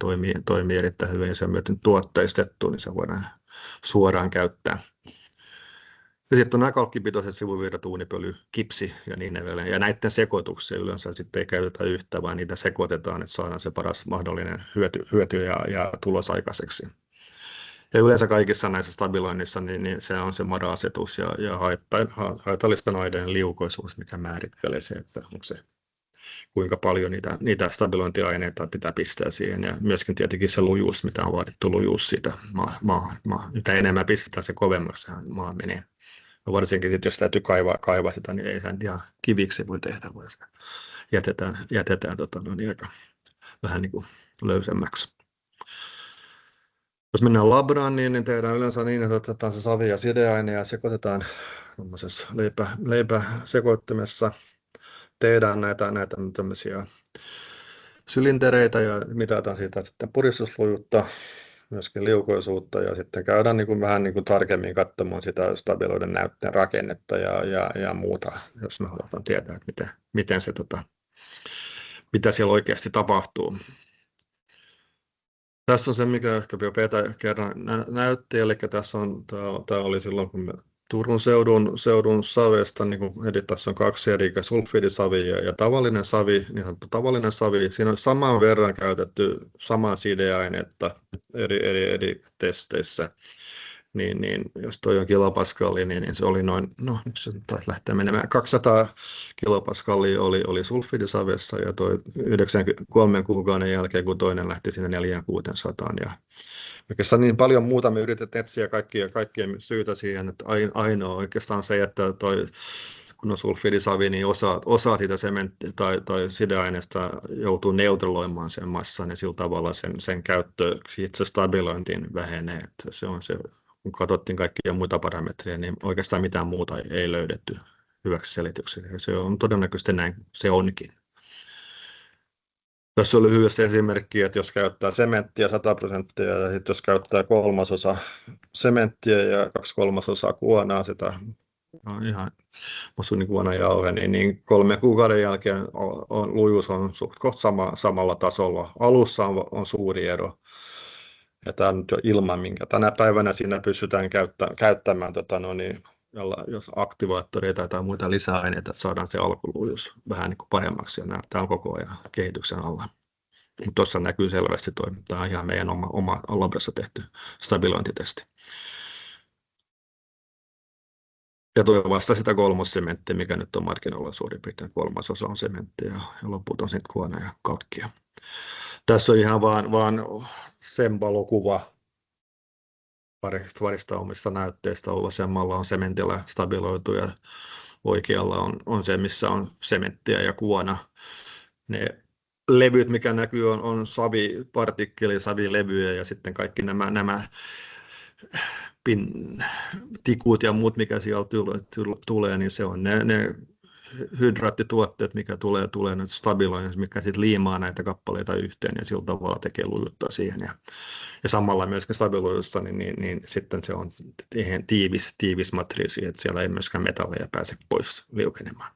toimii erittäin hyvin ja se on myöskin tuotteistettu, niin se voidaan suoraan käyttää. Ja sitten on nämä kalkkipitoiset sivuvirrat, uunipöly, kipsi ja niin edelleen. Ja näiden sekoituksia yleensä sitten ei käytetä yhtä, vaan niitä sekoitetaan, että saadaan se paras mahdollinen hyöty ja tulos aikaiseksi. Ja yleensä kaikissa näissä stabiloinnissa niin se on se MARA-asetus ja haitallisten aineiden liukoisuus, mikä määrittelee se, että onko se kuinka paljon niitä stabilointiaineita pitää pistää siihen. Ja myöskin tietenkin se lujuus, mitä on vaadittu lujuus siitä mitä enemmän pistetään, se kovemmaksi maa menee. Ja varsinkin sit, jos täytyy kaivaa sitä, niin ei sen ihan kiviksi voi tehdä, vaan se jätetään aika vähän niin kuin löysemmäksi. Jos mennään labraan, niin tehdään yleensä niin, että otetaan se savi ja sideaine ja sekoitetaan leipäsekoittimessa. Tehdään näitä tämmöisiä sylintereitä ja mitataan siitä sitten puristuslujuutta, myöskin liukoisuutta ja sitten käydään vähän tarkemmin katsomaan sitä stabiloiden näytteen rakennetta ja muuta, jos me halutaan tietää, että mitä siellä oikeasti tapahtuu. Tässä on se, mikä ehkä Petä kerran näytti, eli tämä oli silloin, kun me Turun seudun savesta, eli tässä on 2 eri sulfidisavia ja tavallinen savi, niin sanottu tavallinen savi. Siinä on saman verran käytetty samaa sideainetta eri testeissä. Niin jos tuo on kilopaskalli, niin se oli noin, se taisi lähteä menemään 200 kilopaskallia oli sulfidisavessa ja tuo 93 kuukauden jälkeen, kun toinen lähti sinne 400-600. Ja oikeastaan niin paljon muuta me yritetään etsiä kaikkien syytä siihen, että ainoa oikeastaan se, että kun on sulfidisavi, niin osa siitä sementti- tai sideaineesta joutuu neutraloimaan sen massan ja sillä tavalla sen käyttö itse stabilointiin vähenee. Että se on se, kun katsottiin kaikkia muita parametreja, niin oikeastaan mitään muuta ei löydetty hyväksi selitykseksi. Se on todennäköisesti näin, se onkin. Tässä oli lyhyesti esimerkki, että jos käyttää sementtiä 100% ja sitten jos käyttää 1/3 sementtiä ja 2/3 kuonaa, sitä ihan masuunikuonajauhe, niin 3 kuukauden jälkeen lujuus on suht samalla tasolla. Alussa on suuri ero. Ja tämä on nyt jo ilman, minkä tänä päivänä siinä pystytään käyttämään jos aktivaattoreita tai muita lisäaineita, että saadaan se alkulujuus vähän niin kuin paremmaksi. Ja tämä on koko ajan kehityksen alla. Tuossa näkyy selvästi, tämä on ihan meidän oma labrassa tehty stabilointitesti. Ja tuo vasta sitä 1/3 sementtiä, mikä nyt on markkinoilla suurin piirtein 1/3 on sementtiä ja loput on sitten kuona ja kalkkia. Tässä on ihan vaan sembalokuva parista omista näytteistä. Vasemmalla on sementillä stabiloitu ja oikealla on se, missä on sementtiä ja kuona. Ne levyt, mikä näkyy, on savipartikkeli, savilevyjä ja sitten kaikki nämä tikut ja muut, mikä sieltä tulee, niin se on ne hydraattituotteet, mikä tulee nyt stabiloinnissa, mikä sitten liimaa näitä kappaleita yhteen ja sillä tavalla tekee lujuttaa siihen. Ja samalla myöskin stabiloidussa, niin sitten se on tiivis matriisi, että siellä ei myöskään metalleja pääse pois liukenemaan.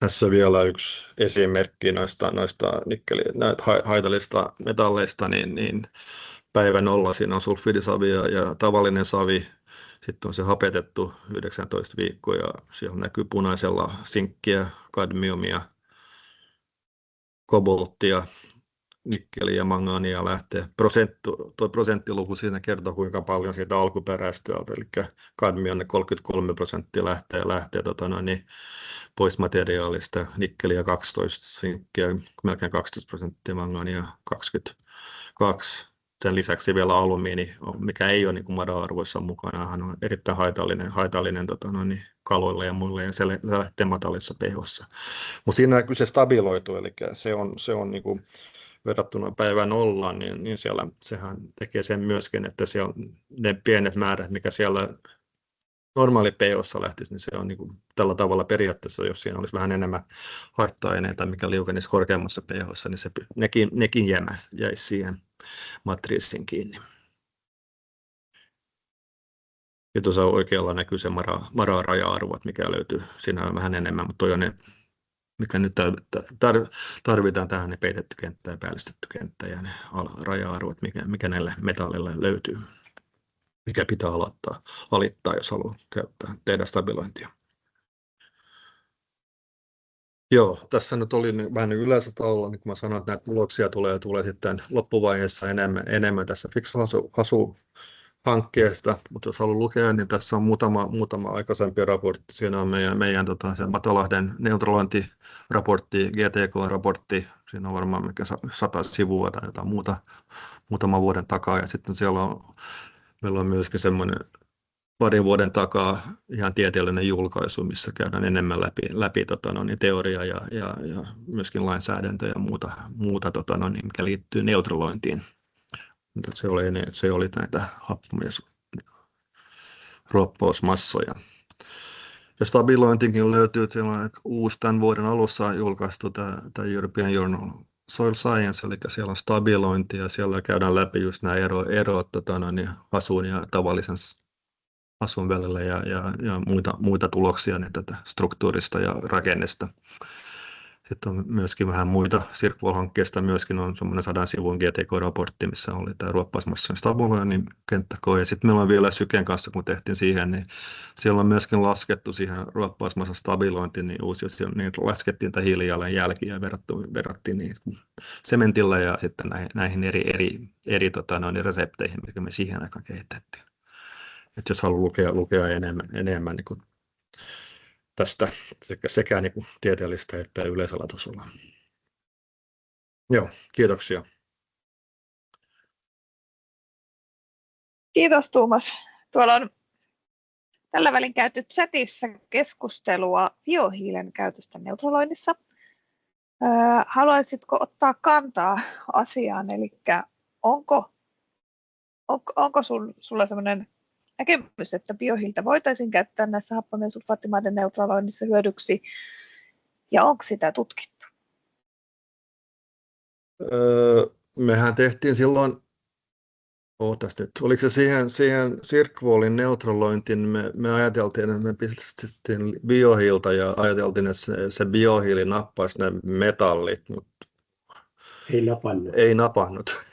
Tässä vielä yksi esimerkki noista haitallisista metalleista, niin päivä 0 siinä on sulfidisavi ja tavallinen savi. Sitten on se hapetettu 19 viikkoa ja siellä näkyy punaisella sinkkiä, kadmiumia, kobolttia, nikkeliä ja mangaania lähtee. Tuo prosenttiluku siinä kertoo, kuinka paljon siitä alkuperäistä on. Eli kadmium 33% lähtee pois materiaalista, nikkeliä 12, sinkkiä melkein 12%, mangaania 22%. Sen lisäksi vielä alumiini, mikä ei ole niin kuin MARA-arvoissa mukana, hän on erittäin haitallinen kaloille ja muille, ja se lähtee matalissa pH-ssa. Mutta siinä kyse stabiloituu, eli se on niin kuin verrattuna päivä 0, niin sehän tekee sen myöskin, että siellä ne pienet määrät, mikä siellä normaali pH:ssa lähtisi, niin se on niin kuin tällä tavalla periaatteessa, jos siinä olisi vähän enemmän haitta-aineita, mikä liukenisi korkeammassa pH:ssa, niin nekin jäisi siihen matriisiin kiinni. Ja tuossa oikealla näkyy se MARA-raja-arvot, mikä löytyy. Siinä on vähän enemmän, mutta toi on ne, mikä nyt tarvitaan tähän, ne peitetty kenttä ja päällystetty kenttä ja ne raja-arvot, mikä näille metalleille löytyy. Mikä pitää alittaa, jos haluaa tehdä stabilointia. Joo, tässä nyt oli vähän yleensä taululla, niin kuin mä sanoin, että näitä tuloksia tulee sitten loppuvaiheessa enemmän tässä Fixflow-hankkeesta, mutta jos haluaa lukea, niin tässä on muutama aikaisempi raportti. Siinä on meidän se Matolahden neutralointiraportti, GTK-raportti, siinä on varmaan 100 sivua tai jotain muutaman vuoden takaa, ja sitten meillä on myöskin semmoinen parin vuoden takaa ihan tieteellinen julkaisu, missä käydään enemmän läpi teoriaa ja myöskin lainsäädäntöä ja muuta mikä liittyy neutralointiin. Se oli näitä happomies-ruoppausmassoja. Ja stabilointikin löytyy, siellä on uusi tämän vuoden alussa julkaistu tämä European Journal Soil Science, eli siellä on stabilointi ja siellä käydään läpi just nämä erot hasun ja tavallisen hasun välillä ja muita tuloksia niin tätä struktuurista ja rakennesta. Sitten on myöskin vähän muita Cirqual-hankkeesta, myöskin on semmoinen 100 sivun GTK-raportti, missä oli tämä ruoppausmassojen stabiloinnin kenttäkoe. Ja sitten meillä on vielä Syken kanssa, kun tehtiin siihen, niin siellä on myöskin laskettu siihen ruoppausmassan stabilointiin, niin laskettiin tätä hiilijalanjälkiä ja verrattiin niin sementillä ja sitten näihin eri resepteihin, mikä me siihen aikaan kehitettiin. Että jos haluaa lukea enemmän niin kuin tästä sekä niin kuin tieteellistä että yleisellä tasolla. Joo, kiitoksia. Kiitos Tuomas. Tuolla on tällä välin käyty chatissa keskustelua biohiilen käytöstä neutraloinnissa. Haluaisitko ottaa kantaa asiaan, eli onko sulla sellainen näkemys, että biohiiltä voitaisiin käyttää näissä happoamien sulfaattimaiden neutraloinnissa hyödyksi, ja onko sitä tutkittu? Mehän tehtiin silloin, oliko se siihen Cirqualin neutralointiin, me ajateltiin, että me pistettiin biohiiltä ja ajateltiin, että se biohiili nappaisi ne metallit, mutta ei napannut.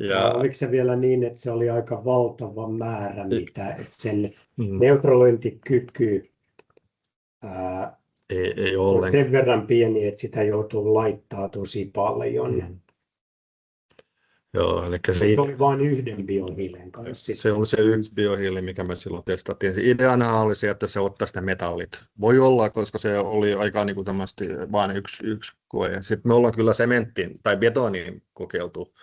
Ja oliko se vielä niin, että se oli aika valtava määrä, että sen neutralointikyky ei on sen verran pieni, että sitä joutuu laittaa tosi paljon. Joo, eli se oli vain yhden biohiilen kanssa. Se oli se yksi biohiili, mikä me silloin testattiin. Ideana oli se, että se ottaisi ne metallit. Voi olla, koska se oli aika niin kuin vain yksi koe. Sitten me ollaan kyllä sementtiin tai betoniin kokeiltu.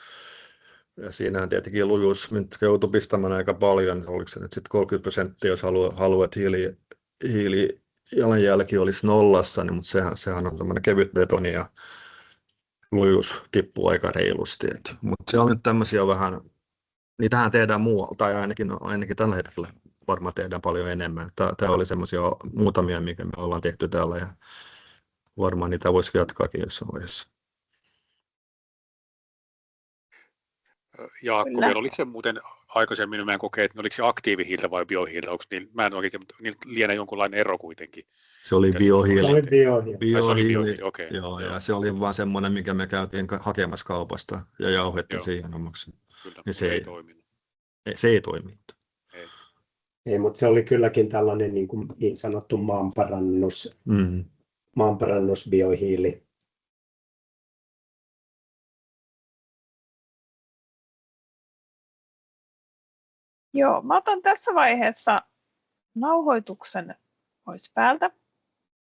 Ja siinähän tietenkin lujuus joutui pistämään aika paljon. Oliko se nyt sitten 30%, jos haluat hiilijalanjälki olisi nollassa, niin, mutta sehän on tämmöinen kevyt betoni ja lujuus tippuu aika reilusti. Mutta se on nyt tämmöisiä vähän, niitähän tehdään muualla, tai ainakin tällä hetkellä varmaan tehdään paljon enemmän. Tämä oli semmoisia muutamia, mikä me ollaan tehty täällä, ja varmaan niitä voisi jatkaakin jossain vaiheessa. Jaakko, vielä oliko se muuten aikaisemmin, mä en kokea, että oliko se aktiivihiiltä vai biohiiltä, onko mä en oikein, mutta niillä lienee jonkunlainen ero kuitenkin. Se oli biohiili. Se oli biohiili, okei. Joo, ja se oli vaan semmoinen, mikä me käytiin hakemassa kaupasta ja jauhettiin siihen omaksi. Kyllä, ja se ei toiminut. Se ei toiminut. Ei, mutta se oli kylläkin tällainen niin sanottu maanparannusbiohiili. Joo, mä otan tässä vaiheessa nauhoituksen pois päältä.